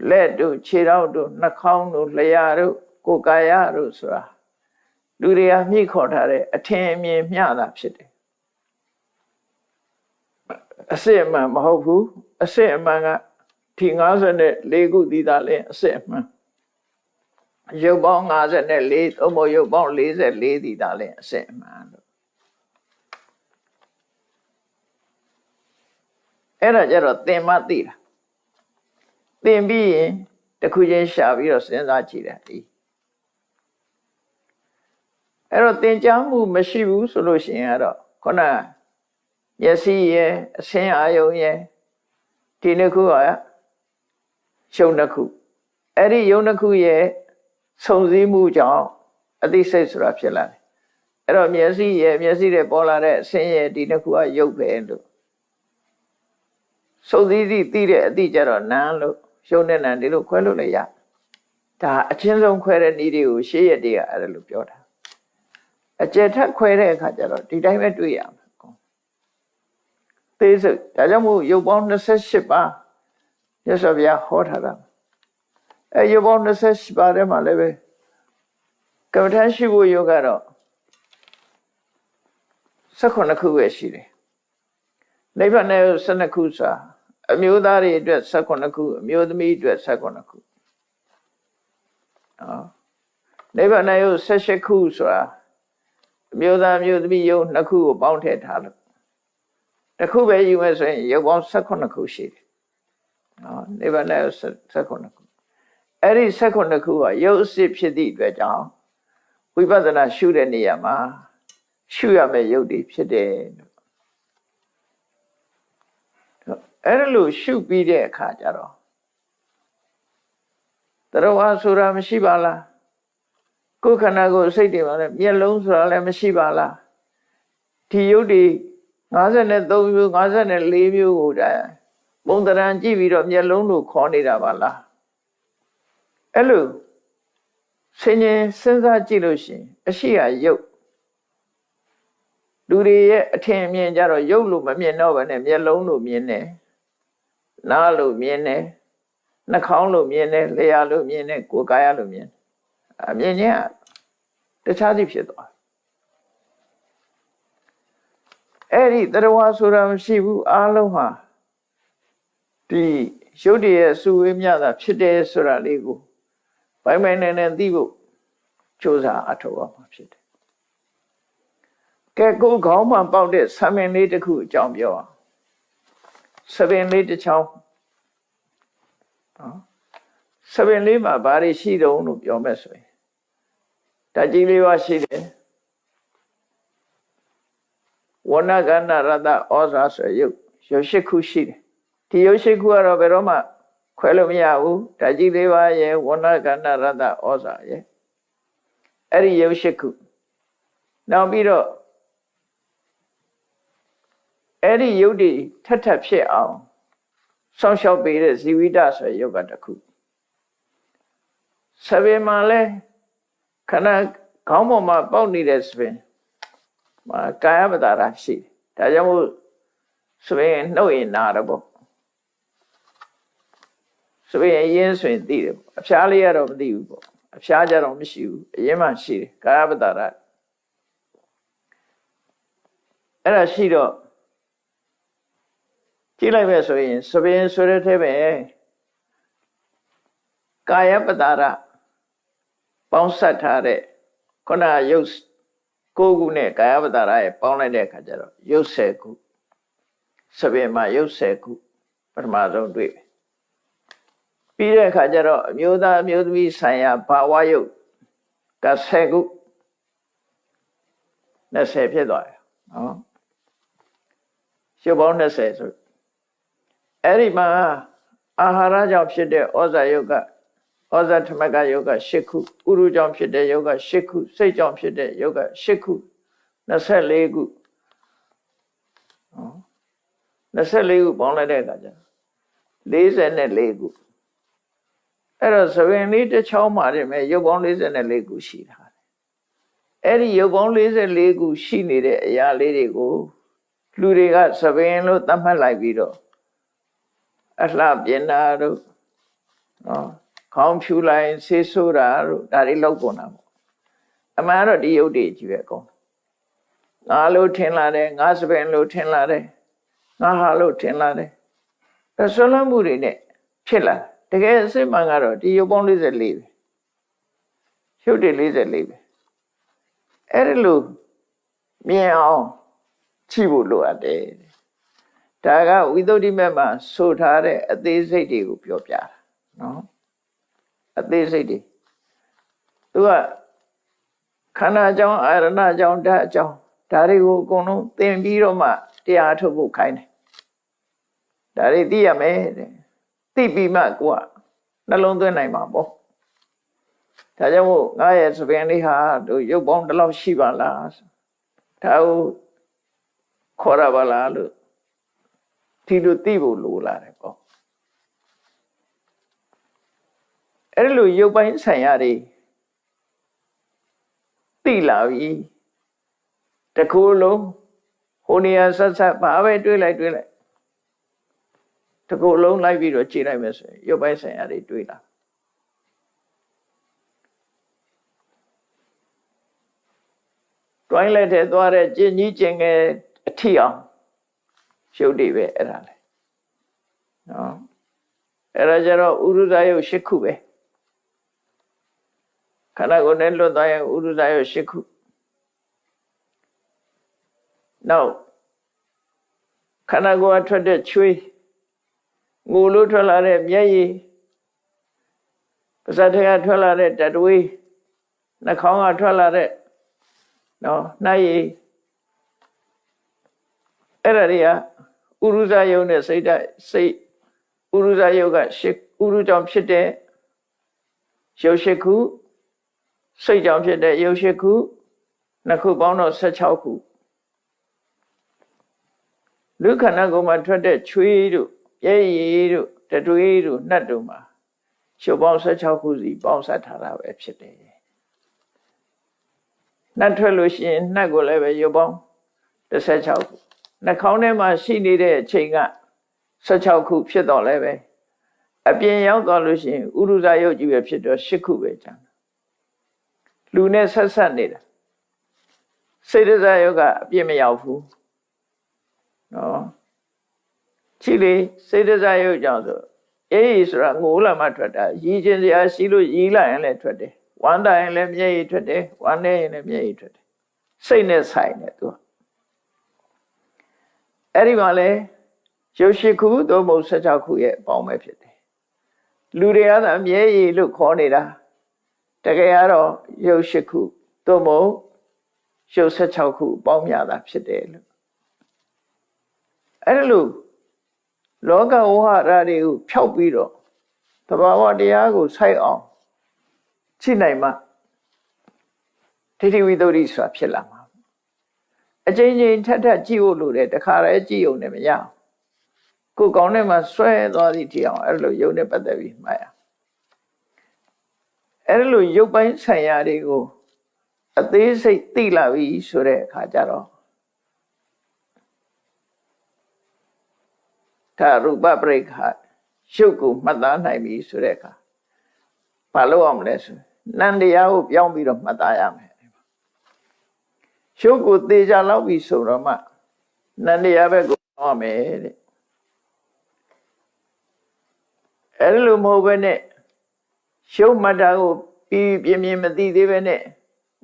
လက်တို့ခြေထောက်တို့နှာခေါင်းတို့လျှာတို့ကိုယ်ကာယတို့ဆိုတာလူတွေကမြှိခေါ်ထားတဲ့အထင်အမြင်မျှတာဖြစ်တယ်အစစ်အမှန်မဟုတ်ဘူးအစစ်အမှန်ကဒီ54ခုသီးသားလဲအစစ်အမှန်ရုပ်ပေါင်း54သို့မဟုတ်ရုပ်ပေါင်း44သီးသားလဲအစစ်အမှန်လို့အဲ့ဒါကြတော့သင်မှသိတာသင်ပြီးရင်တစ်ခုချင်းရှာပြီးတော့စဉ်းစားကြည့်တယ်ဒီအဲ့တော့သင်ကြားမှုမရှိဘူးဆိုလို့ရှိရင်ကတော့ခုနမျက်စိရဲ့အဆင်းအာယုံရဲ့ဒီနှစ်ခုကရှုံတစ်ခုအဲ့ဒီယုံတစ်ခုရဲ့ဆုံစည်းမှုကြောင့်အသိစိတ်ဆိုတာဖြစ်လာတယ်အဲ့တော့မျက်စိရဲ့မျက်စိတဲ့ပေါ်လာတဲ့အဆင်းရဲ့ဒီနှစ်ခုကယုတ်ပဲလို့ဆုံစည်းသိတဲ့အသိကြတော့နာလို့ရှုံတဲ့နာဒီလိုခွဲလို့လည်းရဒါအချင်းဆုံးခွဲတဲ့နည်းတွေကိုရှေးရက်တွေကအဲ့ဒါလို့ပြောတာအကျက်ထက်ခွဲတဲ့အခါကျတော့ဒီတိုင်းပဲတွေ့ရမှာသေးစိတ်ဒါကြောင့်မို့ရုပ်ပေါင်း28ပါးမြတ်စွာဘုရားဟောထားတာအဲရုပ်ပေါင်း28ပါးထဲမှာလည်းပဲကမ္မထမ်းရှိဖို့ယောကတော့18ခုပဲရှိတယ်နိဗ္ဗာန်နဲ့12ခုစာအမျိုးသားတွေအတွက်18ခုအမျိုးသမီးအတွက်18ခုနိဗ္ဗာန်နဲ့18ခုဆိုတာအမျိုးသားမျိုးသမီးယုံ2ခုကိုပေါင်းထည့်ထားလို့တစ်ခုပဲယူမယ်ဆိုရင်ရုပ်ပေါင်း18ခုရှိတယ်နိဗ္ဗာန်နဲ့18ခုအဲ့ဒီ18ခုကရုပ်အစစ်ဖြစ်သည့်အတွက်ကြောင့်ဝိပဿနာရှုတဲ့နေရာမှာရှုရမယ့်ရုပ်တွေဖြစ်တယ်လို့အဲ့ဒါလို့ရှုပြီးတဲ့အခါကျတော့တရဝါဆိုတာမရှိပါလားကိုယ်ခန္ဓာကိုယ်စိတ်တွေမှာလည်းမျက်လုံးဆိုတာလည်းမရှိပါလားဒီယုတ်တွေ53မျိုး54မျိုးကိုဒါပုံတရံကြည့်ပြီးတော့မျက်လုံးလို့ခေါ်နေတာပါလားအဲ့လိုဆင်ញင်စဉ်းစားကြည့်လို့ရှိရင်အရှိဟာယုတ်လူတွေရဲ့အထင်အမြင်ကြတော့ယုတ်လို့မမြင်တော့ဘဲနဲ့မျက်လုံးလို့မြင်တယ်နားလို့မြင်တယ်နှာခေါင်းလို့မြင်တယ်လျှာလို့မြင်တယ်ကိုယ်ကာယလို့မြင်တယ်အမြင်ချင်းတခြားစီဖြစ်သွားအဲ့ဒီတရဝါဆိုတာမရှိဘူးအားလုံးဟာဒီရုပ်တည်းရဲ့စုဝေးမြတာဖြစ်တယ်ဆိုတာလေးကိုပိုင်ပိုင်နိုင်နိုင်သိဖို့ကြိုးစားအထောက်အမှာဖြစ်တယ်ကဲကိုခေါင်းမှပေါက်တဲ့ဆံပင်လေးတစ်ခုအကြောင်းပြောအောင်ဆံပင်လေးတစ်ချောင်းဆံပင်လေးမှာဘာတွေရှိတုံးလို့ပြောမယ်ဆိုရင်ဓာတ်ကြီးလေးပါရှိတယ်ဝဏကဏရတဩဇာဆိုရုပ်8ခုရှိတယ်ဒီရုပ်8ခုကတော့ဘယ်တော့မှခွဲလို့မရဘူးဓာတ်ကြီးလေးပါရဲ့ဝဏကဏရတဩဇာရဲ့အဲ့ဒီရုပ်8ခုနောက်ပြီးတော့အဲ့ဒီရုပ်တွေထပ်ထပ်ဖြစ်အောင်စောင့်ရှောက်ပေးတဲ့ဇီဝိတဆိုရုပ်ကတစ်ခုဆပင်မှာလဲခဏခေါင်းပေါ်မှာပေါက်နေတဲ့ဆပင်ကာယပတာရရှိတယ်ဒါကြောင့်မို့ဆပင်နှုတ်ရင်နာတော့ပေါ့ဆပင်အရင်ဆိုရင်သိတယ်ပေါ့အဖျားလေးကတော့မသိဘူးပေါ့အဖျားကြတော့မရှိဘူးအရင်မှရှိတယ်ကာယပတာရအဲ့ဒါရှိတော့ကြည့်လိုက်ပဲဆိုရင်ဆပင်ဆိုတဲ့ထဲပဲကာယပတာရပေါင်းဆက်ထားတဲ့ခုနရုပ်9ခုနဲ့ကာယပတာရရဲ့ပေါင်းလိုက်တဲ့အခါကျတော့ရုပ်10ခုဆပင်မှာရုပ်10ခုပထမဆုံးတွေ့ပြီပြီးတဲ့အခါကျတော့အမျိုးသားအမျိုးသမီးဆိုင်ရာဘာဝရုပ်က10ခု20ဖြစ်သွားတယ်နော်ရုပ်ပေါင်း20ဆိုအဲ့ဒီမှာအာဟာရကြောင့်ဖြစ်တဲ့ဩဇာယုတ်ကဩဇာထမကယုတ်က8ခုဥရုကြောင့်ဖြစ်တဲ့ယုတ်က8ခုစိတ်ကြောင့်ဖြစ်တဲ့ယုတ်က8ခု24ခု 24ခုပေါင်းလိုက်တဲ့အခါကျ44ခုအဲ့တော့သဘင်လေးတစ်ချောင်းမှာတည်းမဲ့ရုပ်ပေါင်း44ခုရှိတာအဲ့ဒီရုပ်ပေါင်း44ခုရှိနေတဲ့အရာလေးတွေကိုလူတွေကသဘင်လို့သတ်မှတ်လိုက်ပြီးတော့အလှပြင်တာတို့နော်ခေါင်းဖြူလိုက်ဆေးဆိုးတာတို့ဒါတွေလောက်ကုန်တာပေါ့အမှန်တော့ဒီရုပ်တွေကြီးပဲအကုန်ငါလို့ထင်လာတယ်ငါသဘင်လို့ထင်လာတယ်ငါဟာလို့ထင်လာတယ်ဒါဆွလမ်းမှုတွေနဲ့ဖြစ်လာတကယ်အစစ်မှန်ကတော့ဒီရုပ်ပေါင်း44ပဲရုပ်တွေ44ပဲအဲ့ဒီလိုမြင်အောင်ကြည့်ဖို့လိုအပ်တယ်ဒါကဝိသုဒ္ဓိမေမှာဆိုထားတဲ့အသေးစိတ်တွေကိုပြောပြတာနော်အသေးစိတ်တွေသူကခန္ဓာကြောင့်အာရဏကြောင့်ဓာတ်ကြောင့်ဒါတွေကိုအကုန်လုံးသင်ပြီးတော့မှတရားထုတ်ဖို့ခိုင်းတယ်ဒါတွေသိရမယ်တဲ့သိပြီးမှကိုကနှလုံးသွင်းနိုင်မှာပေါ့ဒါကြောင့်မို့ငါရဲ့သဘင်လေးဟာတို့ရုပ်ပေါင်းဒီလောက်ရှိပါလားဒါကိုခေါ်ရပါလားလို့ဒီလိုသိဖို့လိုလာတယ်ပေါ့အဲ့လိုရုပ်ပိုင်းဆိုင်ရာတွေသိလာပြီတခုလုံးဟိုနေရာဆက်ဆက်ဘာပဲတွေးလိုက်တခုလုံးလိုက်ပြီးတော့ကြည့်လိုက်မယ်ဆိုရင်ရုပ်ပိုင်းဆိုင်ရာတွေတွေးလာတွိုင်းလိုက်တဲ့သွားတဲ့ကျင်ကြီးကျင်ငယ်အထီအောင်ရုပ်တွေပဲအဲ့ဒါလေနော်အဲ့ဒါကြတော့ဥရုဇယုတ်8ခုပဲခန္ဓာကိုယ်နဲ့လွတ်သွားရင်ဥရုဇယုတ်8ခုနောက်ခန္ဓာကိုယ်ကထွက်တဲ့ချွေးငိုလို့ထွက်လာတဲ့မျက်ရည်ပါးစပ်ထဲကထွက်လာတဲ့တတွေးနှာခေါင်းကထွက်လာတဲ့နော်နှာရည်အဲ့ဒါတွေကဥရုဇယုတ်နဲ့စိတ်ဓာတ်စိတ်ဥရုဇယုတ်ကဥရုကြောင့်ဖြစ်တဲ့ရုပ်8ခုစိတ်ကြောင့်ဖြစ်တဲ့ရုပ်8ခုနှစ်ခုပေါင်းတော့16ခုလူခန္ဓာကိုယ်မှာထွက်တဲ့ချွေးတို့ရဲရည်တို့တတွေးတို့နှက်တို့မှာရုပ်ပေါင်း16ခုစီပေါင်းစပ်ထားတာပဲဖြစ်တယ်နှက်ထွက်လို့ရှိရင်နှက်ကိုလည်းပဲရုပ်ပေါင်း16ခုနှာခေါင်းထဲမှာရှိနေတဲ့အချိန်က16ခုဖြစ်တော့လည်းပဲအပြင်ရောက်သွားလို့ရှိရင်ဥရုဇယုတ်ကြီးပဲဖြစ်တော့8ခုပဲကျန်လူနဲ့ဆက်ဆက်နေတာစေတဇယုတ်ကအပြင်မရောက်ဘူးနော်ကြည့်လေစေတဇယုတ်ကြောင့်ဆိုအေးဆိုတာငိုလာမှထွက်တာရည်ချင်းစရာရှိလို့ရည်လိုက်ရင်လည်းထွက်တယ်ဝမ်းသာရင်လည်းမျက်ရည်ထွက်တယ်ဝမ်းနေရင်လည်းမျက်ရည်ထွက်တယ်စိတ်နဲ့ဆိုင်တယ်သူကအဲ့ဒီမှာလဲရုပ်8ခုသို့မဟုတ်16ခုရဲ့အပေါင်းပဲဖြစ်တယ်လူတွေကသာမျက်ရည်လို့ခေါ်နေတာတကယ်ကတော့ရုပ်8ခုသို့မဟုတ်ရုပ်16ခုပေါင်းများတာဖြစ်တယ်လို့အဲ့လိုလောကဝဟရာတွေကိုဖျောက်ပြီးတော့သဘာဝတရားကိုစိုက်အောင်ကြည့်နိုင်မှဒိဋ္ဌိဝိသုဒ္ဓိဆိုတာဖြစ်လာမှာအချိန်ချင်းထပ်ထပ်ကြည့်ဖို့လိုတယ်တခါတည်းကြည့်ုံနဲ့မရအောင်ကိုယ်ကောင်းထဲမှာဆွဲသွားသည့်ထီအောင်အဲ့လိုယုံနဲ့ပတ်သက်ပြီးမှတ်ရအဲ့လိုရုပ်ပိုင်းဆိုင်ရာတွေကိုအသေးစိတ်သိလာပြီဆိုတဲ့အခါကျတော့ဒါရူပပရိက္ခရုပ်ကိုမှတ်သားနိုင်ပြီဆိုတဲ့အခါဘာလုပ်အောင်လဲဆိုနန္တရားကိုပြောင်းပြီးတော့မှတ်သားရမယ်ရုပ်ကိုသေချာလောက်ပြီဆိုတော့မှနန္တရားဘက်ကိုပြောင်းရမယ်တဲ့အဲ့လိုမဟုတ်ဘဲနဲ့ရုပ်မှတ်တာကိုပြင်းပြင်းမသိသေးပဲနဲ့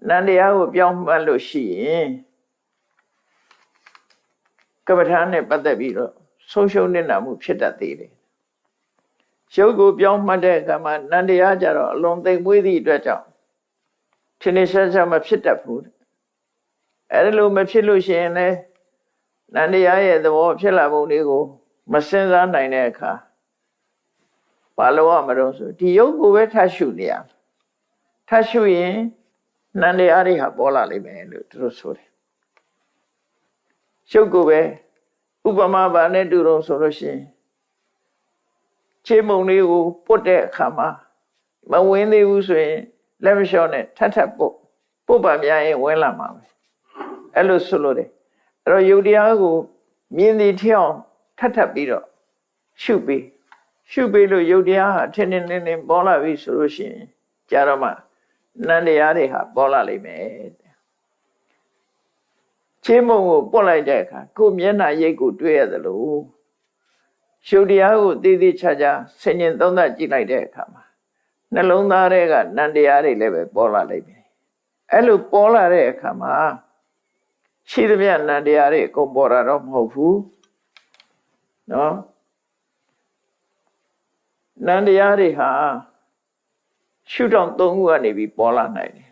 နန္တရားကိုပြောင်းမှတ်လို့ရှိရင်ကပ္ပဋ္ဌာန်းနဲ့ပတ်သက်ပြီးတော့ဆုံးရှုံးနေတာမှုဖြစ်တတ်သေးတယ်ရုပ်ကိုပြောင်းမှတ်တဲ့အခါမှာနန္တရားကြတော့အလွန်သိမ်မွေးသည့်အတွက်ကြောင့်ထင်ရှားရှားမဖြစ်တတ်ဘူးအဲ့လိုမဖြစ်လို့ရှိရင်လည်းနန္တရားရဲ့သဘောဖြစ်လာပုံတွေကိုမစင်စားနိုင်တဲ့အခါဘာလို့ရမလို့ဆိုဒီရုပ်ကိုပဲထပ်ရှုနေရထပ်ရှုရင်နန္တရားတွေဟာပေါ်လာလိမ့်မယ်လို့သူတို့ဆိုတယ်ရုပ်ကိုပဲဥ ဥပမာဘာနဲ့တူတော့ဆိုလို့ရှိရင်ခြေမုံလေးကိုပုတ်တဲ့အခါမှာမဝင်သေးဘူးဆိုရင်လက်မလျှော့နဲ့ထပ်ပုတ်ပါများရင်ဝင်လာမှာပဲအဲ့လိုဆိုလို့တယ်အဲ့တော့ယုတ်တရားကိုမြင်သိထျောင်းထပ်ပြီးတော့ရှုပေးလို့ယုတ်တရားဟာထင်းထင်းပေါ်လာပြီဆိုလို့ရှိရင်ကြာတော့မှနန္တရားတွေဟာပေါ်လာလိမ့်မယ်ခြေမုံကိုပုတ်လိုက်တဲ့အခါကိုယ်မျက်နှာရိပ်ကိုတွေ့ရတယ်လို့ယုတ်တရားကိုတည်တည်ချာချာဆင်ញင်သုံးသပ်ကြည့်လိုက်တဲ့အခါမှာနှလုံးသားတွေကနန္တရားတွေလည်းပဲပေါ်လာလိမ့်မယ်အဲ့လိုပေါ်လာတဲ့အခါမှာရှိသမျှနန္တရားတွေအကုန်ပေါ်တာတော့မဟုတ်ဘူးနော်နန္တရားတွေဟာရှုထောင့်၃ခုကနေပြီးပေါ်လာနိုင်တယ်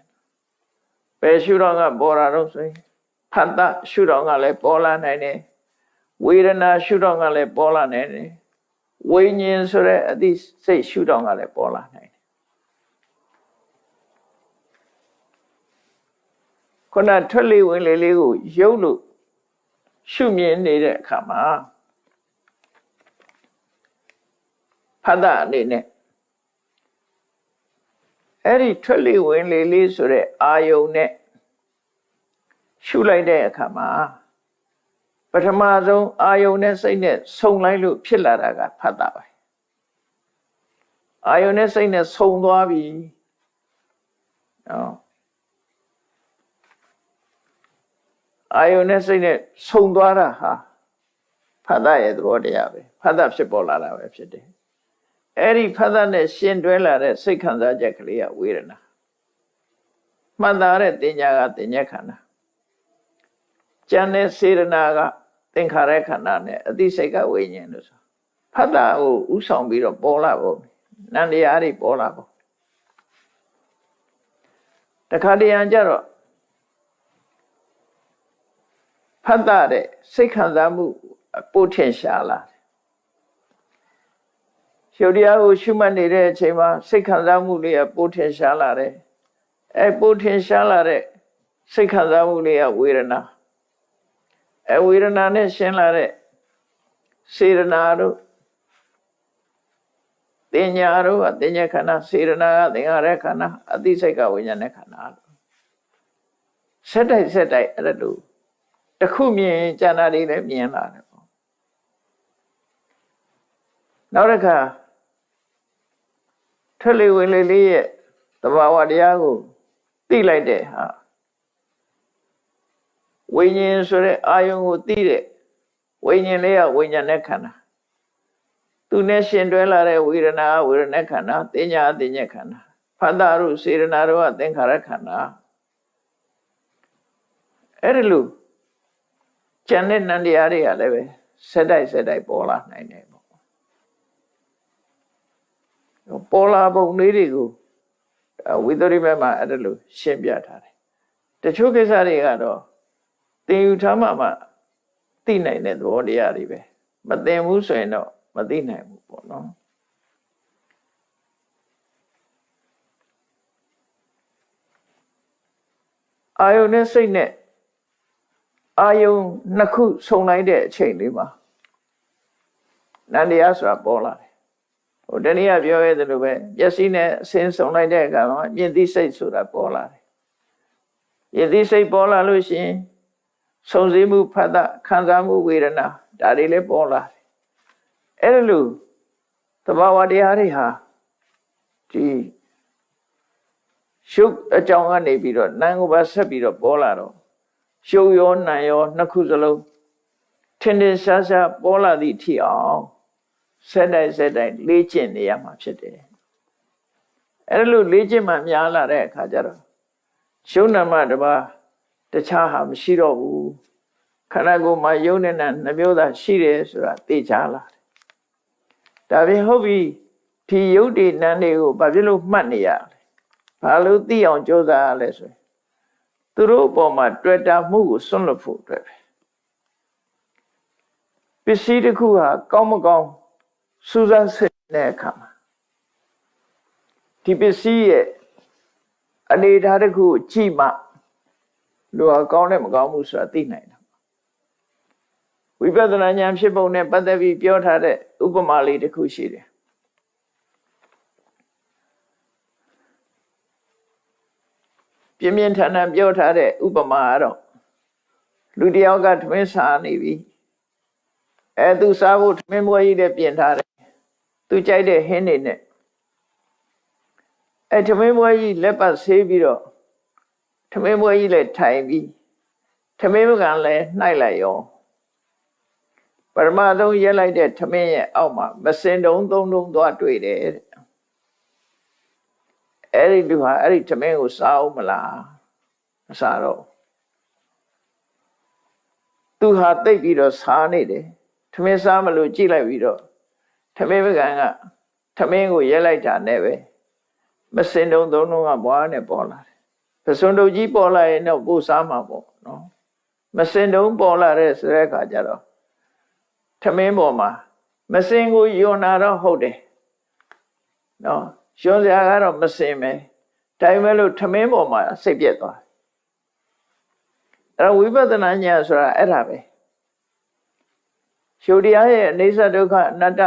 ဘယ်ရှုထောင့်ကပေါ်လာတော့ဆိုရင်ဖတ်တရှုထောင့်ကလည်းပေါ်လာနိုင်တယ်ဝေဒနာရှုထောင့်ကလည်းပေါ်လာနိုင်တယ်ဝိညာဉ်ဆိုတဲ့အသိစိတ်ရှုထောင့်ကလည်းပေါ်လာနိုင်တယ်ခုနထွက်လေဝင်လေလေးကိုရုပ်လို့ရှုမြင်နေတဲ့အခါမှာဖတ်တာအနေနဲ့အဲ့ဒီထွက်လေဝင်လေလေးဆိုတဲ့အာယုံနဲ့ရှုလိုက်တဲ့အခါမှာပထမဆုံးအာယုံနဲ့စိတ်နဲ့ဆုံလိုက်လို့ဖြစ်လာတာကဖတ်တာပဲအာယုံနဲ့စိတ်နဲ့ဆုံသွားပြီနော်အာယုန်နဲ့စိတ်နဲ့ဆုံသွားတာဟာဖတ်တာရဲ့သဘောတရားပဲဖတ်တာဖြစ်ပေါ်လာတာပဲဖြစ်တယ်အဲ့ဒီဖတ်တာနဲ့ရှင်တွဲလာတဲ့စိတ်ခံစားချက်ကလေးကဝေဒနာမှတ်သားတဲ့တင်ညာကတင်ညက်ခန္ဓာကျန်တဲ့စေတနာကသင်္ခါရခန္ဓာနဲ့အသိစိတ်ကဝိညာဉ်လို့ဆိုဖတ်တာကိုဥဆောင်ပြီးတော့ပေါ်လာဖို့နန္တရားတွေပေါ်လာဖို့တခါတရံကြတော့ဖတ်တာတဲ့စိတ်ခံစားမှုပို့ထင်ရှားလာတယ်။ရုပ်တရားကိုရှုမှတ်နေတဲ့အချိန်မှာစိတ်ခံစားမှုလေးကပို့ထင်ရှားလာတယ်။ပို့ထင်ရှားလာတဲ့စိတ်ခံစားမှုလေးကဝေဒနာ။ဝေဒနာနဲ့ရှင်းလာတဲ့စေတနာတို့တင်ညာတို့ကတင်ညာခန္ဓာစေတနာကသင်္ခါရခန္ဓာအသိစိတ်ကဝိညာဉ်နဲ့ခန္ဓာဆက်တိုက်အဲ့ဒါလို့တခုမြင်ကျန်တာတွေလည်းမြင်လာတယ်ပေါ့နောက်တစ်ခါထွက်လေဝင်လေလေးရဲ့သဘာဝတရားကိုသိလိုက်တဲ့ဟာဝိညာဉ်ဆိုတဲ့အာယုံကိုသိတဲ့ဝိညာဉ်လေးကဝိညာဉ်နဲ့ခန္ဓာသူနဲ့ရှင်တွဲလာတဲ့ဝေဒနာဝေဒနာခန္ဓာတင်ညာတင်ညက်ခန္ဓာဖတ်တာတို့စေရနာတို့ကသင်္ခါရခန္ဓာအဲ့ဒါလို့ကျန်တဲ့နန္တရားတွေကလည်းပဲဆက်တိုက်ပေါ်လာနိုင်တယ်ပေါ့ပေါ်လာပုံလေးတွေကိုဝိသုရိမေမှာအဲ့ဒါလို့ရှင်းပြထားတယ်တချို့ကိစ္စတွေကတော့သင်ယူထားမှသိနိုင်တဲ့သဘောတရားတွေပဲမသင်ဘူးဆိုရင်တော့မသိနိုင်ဘူးပေါ့နော်အာယုန်နဲ့စိတ်နဲ့အာယုံနှစ်ခုဆုံလိုက်တဲ့အချိန်လေးမှာနန္တရားဆိုတာပေါ်လာတယ်ဟိုတနည်းအားပြောရဲသလိုပဲမျက်စိနဲ့အစင်းဆုံလိုက်တဲ့အခါမှာမြင်သိစိတ်ဆိုတာပေါ်လာတယ်မြင်သိစိတ်ပေါ်လာလို့ရှိရင်စုံစည်းမှုဖတ်တာခံစားမှုဝေဒနာဒါတွေလည်းပေါ်လာတယ်အဲ့ဒါလို့သဘာဝတရားတွေဟာဒီရှုပ်အကြောင်းကနေပြီးတော့နာမ်ကိုပါဆက်ပြီးတော့ပေါ်လာတော့ရှုပ်ရောနာမ်ရောနှစ်ခုစလုံးထင်ထင်ရှားရှားပေါ်လာသည့်ထိအောင်ဆက်တိုက်လေ့ကျင့်နေရမှာဖြစ်တယ်အဲ့လိုလေ့ကျင့်မှများလာတဲ့အခါကျတော့ရှုပ်နာမတစ်ပါးတခြားဟာမရှိတော့ဘူးခန္ဓာကိုယ်မှာယုံနဲ့နာနှမျိုးသာရှိတယ်ဆိုတာသိချလာတယ်ဒါပြင်ဟုတ်ပြီဒီယုတ်တွေနာမ်တွေကိုဘာဖြစ်လို့မှတ်နေရလဲဘာလို့သိအောင်ကြိုးစားရလဲဆိုရင်သူတို့အပေါ်မှာတွေ့တာမှုကိုစွန့်လွတ်ဖို့အတွက်ပဲပစ္စည်းတစ်ခုဟာကောင်းမကောင်းစူးစမ်းစစ်တဲ့အခါမှာဒီပစ္စည်းရဲ့အနေအထားတစ်ခုကိုကြည့်မှလူဟာကောင်းတယ်မကောင်းဘူးဆိုတာသိနိုင်တာ ဝိပဿနာဉာဏ်ဖြစ်ပုံနဲ့ပတ်သက်ပြီးပြောထားတဲ့ဥပမာလေးတစ်ခုရှိတယ်ပြင်းပြင်းထန်ထန်ပြောထားတဲ့ဥပမာကတော့လူတစ်ယောက်ကထမင်းစားနေပြီသူစားဖို့ထမင်းပွဲကြီးနဲ့ပြင်ထားတယ်သူကြိုက်တဲ့ဟင်းတွေနဲ့ထမင်းပွဲကြီးလက်ပတ်ဆေးပြီးတော့ထမင်းပွဲကြီးလည်းထိုင်ပြီးထမင်းပကံလည်းနှိုက်လိုက်ရောပရမသုံးရက်လိုက်တဲ့ထမင်းရဲ့အောက်မှာမစင်တုံးသုံးတုံးသွားတွေ့တယ်တဲ့အဲ့ဒီလူဟာအဲ့ဒီထမင်းကိုစားအောင်မလားမစားတော့သူဟာတိတ်ပြီးတော့စားနေတယ်ထမင်းစားမလို့ကြည့်လိုက်ပြီးတော့ထမင်းပကံကထမင်းကိုရက်လိုက်တာနဲ့ပဲမစင်တုံးသုံးတုံးကဘွားနဲ့ပေါ်လာတယ်ပစွန်တုပ်ကြီးပေါ်လာရင်တော့ပို့စားမှာပေါ့နော်မစင်တုံးပေါ်လာတဲ့ဆိုတဲ့အခါကျတော့ထမင်းပေါ်မှာမစင်ကိုယွန်တာတော့ဟုတ်တယ်နော်ယွန်စရာကတော့မစင်ပဲဒါပေမဲ့လို့ထမင်းပေါ်မှာစိတ်ပြက်သွားအဲ့ဝိပဿနာဉာဏ်ဆိုတာအဲ့ဒါပဲရှုတရားရဲ့အိစ္ဆဒုက္ခအနတ္တ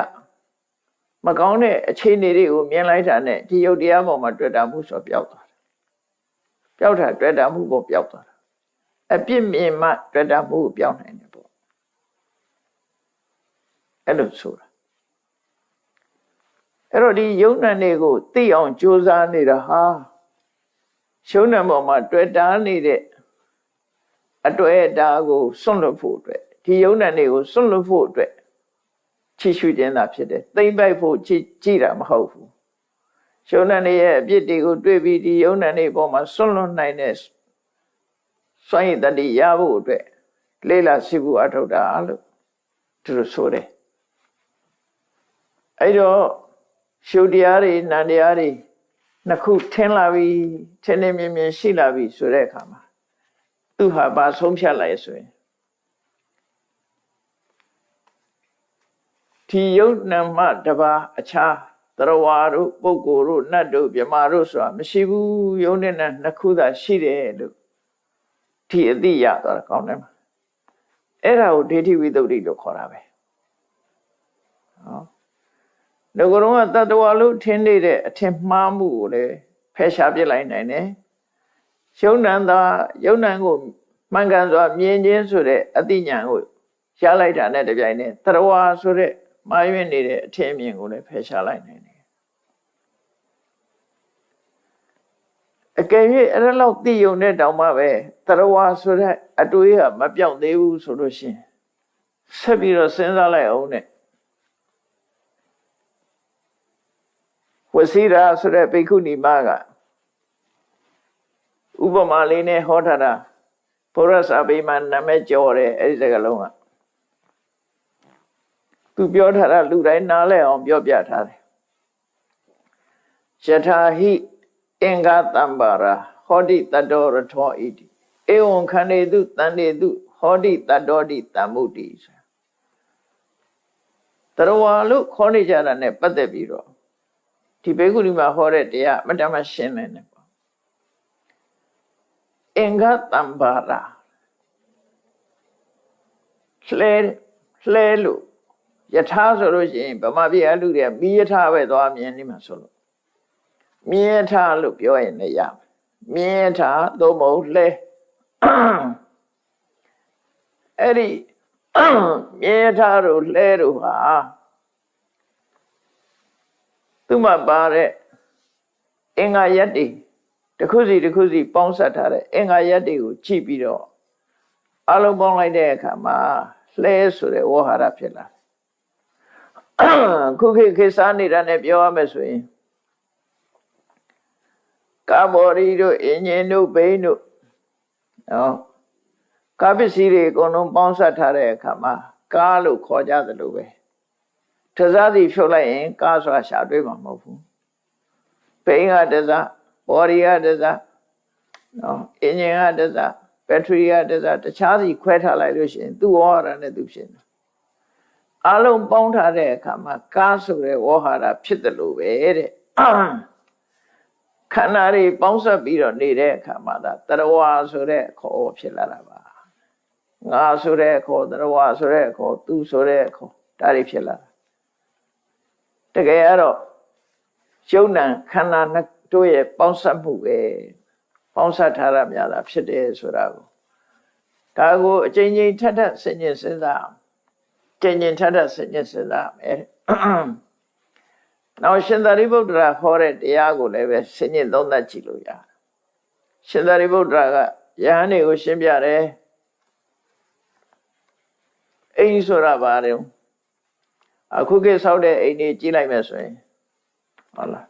မကောင်းတဲ့အခြေအနေတွေကိုမြင်လိုက်တာနဲ့ဒီယုတ်တရားပေါ်မှာတွေ့တာမှုဆိုပျောက်သွားတယ်ပျောက်တာတွေ့တာမှုပေါ်ပျောက်သွားတာအပြစ်မြင်မှတွေ့တာမှုကိုပျောက်နိုင်တယ်ပေါ့အဲ့လိုဆိုတာအဲ့တော့ဒီယုံ nant တွေကိုသိအောင်ကြိုးစားနေတာဟာရှုံ nant ပေါ်မှာတွေ့တာနေတဲ့အတွေ့အတာကိုစွန့်လွတ်ဖို့အတွက်ဒီယုံ nant တွေကိုစွန့်လွတ်ဖို့အတွက်ချီရှုခြင်းသာဖြစ်တယ်သိမ့်ပိုက်ဖို့ကြည့်တာမဟုတ်ဘူးရှုံ nant ရဲ့အပြစ်တွေကိုတွေ့ပြီးဒီယုံ nant တွေပေါ်မှာစွန့်လွတ်နိုင်တဲ့စွန့်ရည်တတိရဖို့အတွက်လေးလာစိဖို့အထောက်တာလို့သူတို့ဆိုတယ်အဲ့တော့ရှုတရားတွေနံတရားတွေနှစ်ခုထင်းလာပြီးထင်းနေမြင်မြင်ရှိလာပြီးဆိုတဲ့အခါမှာသူဟာဘာဆုံးဖြတ်လိုက်ဆိုရင်ဒီယုံ nant မှတပါအခြားသရဝါတို့ပုဂ္ဂိုလ်တို့နတ်တို့မြမာတို့ဆိုတာမရှိဘူးယုံ nant နှစ်ခုသာရှိတယ်လို့ဒီအသိရသွားတာကောင်းတယ်မှာအဲ့ဒါကိုဒိဋ္ဌိဝိသုဒ္ဓိလို့ခေါ်တာပဲနော်ငါကတော့တတ္တဝါလို့ထင်နေတဲ့အထင်မှားမှုကိုလည်းဖယ်ရှားပြလိုက်နိုင်တယ်ယုံ nant သာယုံ nant ကိုမှန်ကန်စွာမြင်ခြင်းဆိုတဲ့အသိဉာဏ်ကိုရလိုက်တာနဲ့တပြိုင်နက်သရဝါဆိုတဲ့မှားယွင်းနေတဲ့အထင်အမြင်ကိုလည်းဖယ်ရှားလိုက်နိုင်တယ်အကယ်၍အဲ့ဒါလောက်သိယုံတဲ့တောင်မှပဲသရဝါဆိုတဲ့အတွေးကမပြောင်းသေးဘူးဆိုလို့ရှိရင်ဆက်ပြီးတော့စဉ်းစားလိုက်အောင်နဲ့ဝစီရာဆိုတဲ့ဘိက္ခုနီမကဥပမာလေးနဲ့ဟောထားတာဘုရားစာပေမှာနာမည်ကျော်တယ်အဲ့ဒီစကားလုံးကသူပြောထားတာလူတိုင်းနားလည်အောင်ပြောပြထားတယ်ယထာဟိအင်္ဂတံပါရာဟောတိတတ္တောရထောဣတိဧဝံခန္ဓေတုတန္တေတုဟောတိတတ္တောတိတမ္မုတိတရဝါလို့ခေါ်နေကြတာနဲ့ပတ်သက်ပြီးတော့ဒီဘေကုဏီမှာဟောတဲ့တရားအမတ္တမရှင်းနေတယ်ပေါ့အင်္ဂတံပါရာလှဲလို့ယထာဆိုလို့ရှိရင်ဗမာပြည်အလူတွေမိယထာပဲသွားမြင်နေမှာဆိုလို့မြင်ယထာလို့ပြောရင်လည်းရမယ်မြင်ယထာသို့မဟုတ်လှဲအဲ့ဒီမြင်ယထာတို့လှဲတို့ဟာသူ့မှာပါတဲ့အင်္ဂါရက်တွေတစ်ခုစီတစ်ခုစီပေါင်းစပ်ထားတဲ့အင်္ဂါရက်တွေကိုကြည့်ပြီးတော့အလုံးပေါင်းလိုက်တဲ့အခါမှာလှဲဆိုတဲ့ဝေါဟာရဖြစ်လာခုခေတ်စားနေတာနဲ့ပြောရမယ်ဆိုရင်ကာမော်ရီတို့အင်ဂျင်တို့ဘိန်းတို့နော်ကားပစ္စည်းတွေအကုန်လုံးပေါင်းစပ်ထားတဲ့အခါမှာကားလို့ခေါ်ကြသလိုပဲတစားစီဖြုတ်လိုက်ရင်ကားဆိုတာရှာတွေ့မှာမဟုတ်ဘူးဘိန်းကတစားဘော်ရီကတစားနော်အင်ဂျင်ကတစားဘက်ထရီကတစားတခြားစီခွဲထားလိုက်လို့ရှိရင်သူ့ဝေါဟာရနဲ့သူဖြစ်တယ်အလုံးပေါင်းထားတဲ့အခါမှာကားဆိုတဲ့ဝေါဟာရဖြစ်တယ်လို့ပဲတဲ့ခန္ဓာတွေပေါင်းစပ်ပြီးတော့နေတဲ့အခါမှာဒါတရဝါဆိုတဲ့ခေါ်ဖြစ်လာတာပါ ငါဆိုတဲ့ခေါ်တရားဝဆိုတဲ့ခေါ်သူဆိုတဲ့ခေါ်ဒါတွေဖြစ်လာတကယ်ကတော့ယုံနာခန္ဓာနှစ်တို့ရဲ့ပေါင်းစပ်မှုပဲပေါင်းစပ်ထားရများတာဖြစ်တယ်ဆိုတာကိုဒါကိုအချိန်ချင်းထပ်ထပ်စဉ်းကျင်စဉ်းစားကျင်ကျင်ထပ်ထပ်စဉ်းကျင်စဉ်းစားမယ်နောက်ရှင်သာရိပုတ္တရာဟောတဲ့တရားကိုလည်းပဲစဉ်းကျင်သုံးသပ်ကြည့်လို့ရတယ်ရှင်သာရိပုတ္တရာကယဟန်တွေကိုရှင်းပြတယ်အိမ်ဆိုတာဘာလဲအခုခေတ်ဆောက်တဲ့အိမ်တွေကြည့်လိုက်မယ်ဆိုရင်ဟုတ်လား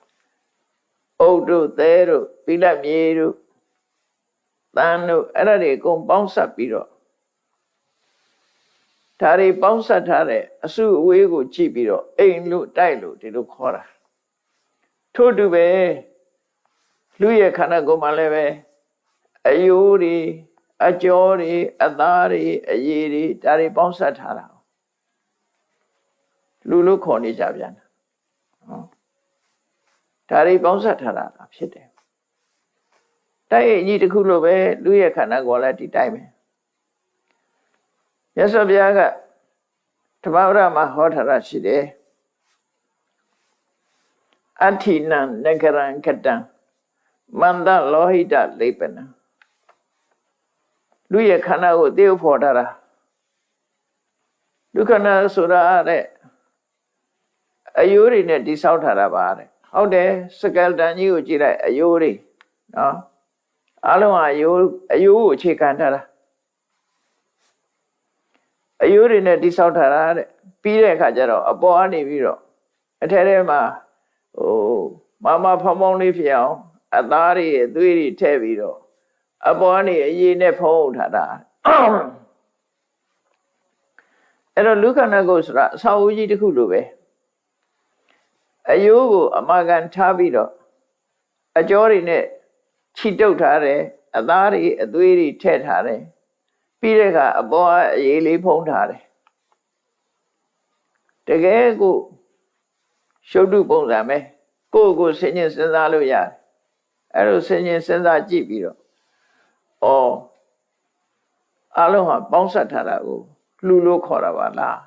အုတ်တို့သဲတို့ပိလက်မြေတို့တန်းတို့အဲ့ဒါတွေအကုန်ပေါင်းစပ်ပြီးတော့ဒါတွေပေါင်းစပ်ထားတဲ့အစုအဝေးကိုကြည့်ပြီးတော့အိမ်လို့တိုက်လို့ဒီလိုခေါ်တာထို့တူပဲလူရဲ့ခန္ဓာကိုယ်မှာလည်းပဲအယိုးတွေအကြောတွေအသားတွေအရည်တွေဒါတွေပေါင်းစပ်ထားတာလူလို့ခေါ်နေကြပြန်တာနော်ဒါတွေပေါင်းစပ်ထားတာဖြစ်တယ်တိုက်အကြီးတစ်ခုလိုပဲလူရဲ့ခန္ဓာကိုယ်လည်းဒီတိုက်ပဲမြတ်စွာဘုရားကဓမ္မပဒမှာဟောထားတာရှိတယ်အဋ္ဌိနံနဂရံကတံမန္တလောဟိတလိပ္ပနံလူရဲ့ခန္ဓာကိုသေုပ်ဖော်ထားတာလူခန္ဓာဆိုတာတဲ့အယိုးတွေနဲ့တိဆောက်ထားတာပါတဲ့ဟုတ်တယ်စကယ်တန်ကြီးကိုကြည့်လိုက်အယိုးတွေနော်အလုံးအယိုးကိုအခြေခံထားတာအယိုးတွေနဲ့တိဆောက်ထားတာတဲ့ပြီးတဲ့အခါကျတော့အပေါ်ကနေပြီးတော့အထက်ထဲမှာမဖောင်းဖောင်းလေးဖြစ်အောင်အသားတွေအသွေးတွေထည့်ပြီးတော့အပေါ်ကနေအရည်နဲ့ဖုံးထားတာအဲ့တော့လူခန္ဓာကိုယ်ဆိုတာအဆောက်အဦကြီးတစ်ခုလိုပဲအယိုးကိုအမာကန်ထားပြီးတော့အကြောတွေနဲ့ခြိတုပ်ထားတယ်အသားတွေအသွေးတွေထည့်ထားတယ်ပြီးတဲ့အခါအပေါ်အရည်လေးဖုံးထားတယ်တကယ်ကိုရှုပ်တုပုံစံပဲကိုယ့်ကိုစဉ်းကျင်စဉ်းစားလို့ရတယ်အဲ့လိုစဉ်းကျင်စဉ်းစားကြည့်ပြီးတော့အလုံးဟာပေါင်းစပ်ထားတာကိုလူလို့ခေါ်တာပါလား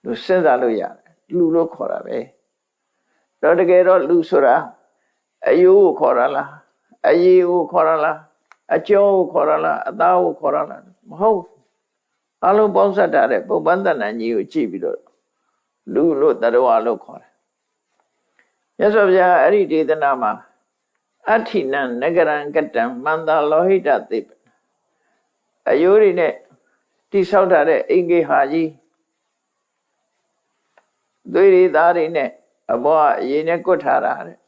လူစဉ်းစားလို့ရတယ်လူလို့ခေါ်တာပဲတော့တကယ်တော့လူဆိုတာအယိုးကိုခေါ်တာလားအရည်ကိုခေါ်တာလားအကျောကိုခေါ်တာလားအသားကိုခေါ်တာလားမဟုတ်အလုံးပေါင်းစပ်ထားတဲ့ပုပ္ပန္တဏကြီးကိုကြည့်ပြီးတော့လူလို့တရဝလို့ခေါ်တယ်မြတ်စွာဘုရားအဲ့ဒီဒေသနာမှာအဋ္ဌိနံနဂရံကတံမန္တလောဟိတသိပ္ပအယိုးတွေနဲ့တိဆောက်ထားတဲ့အင်္ဂေဟာကြီးသွေးတွေသားတွေနဲ့အဘောအရင်နဲ့ကွတ်ထားတာတဲ့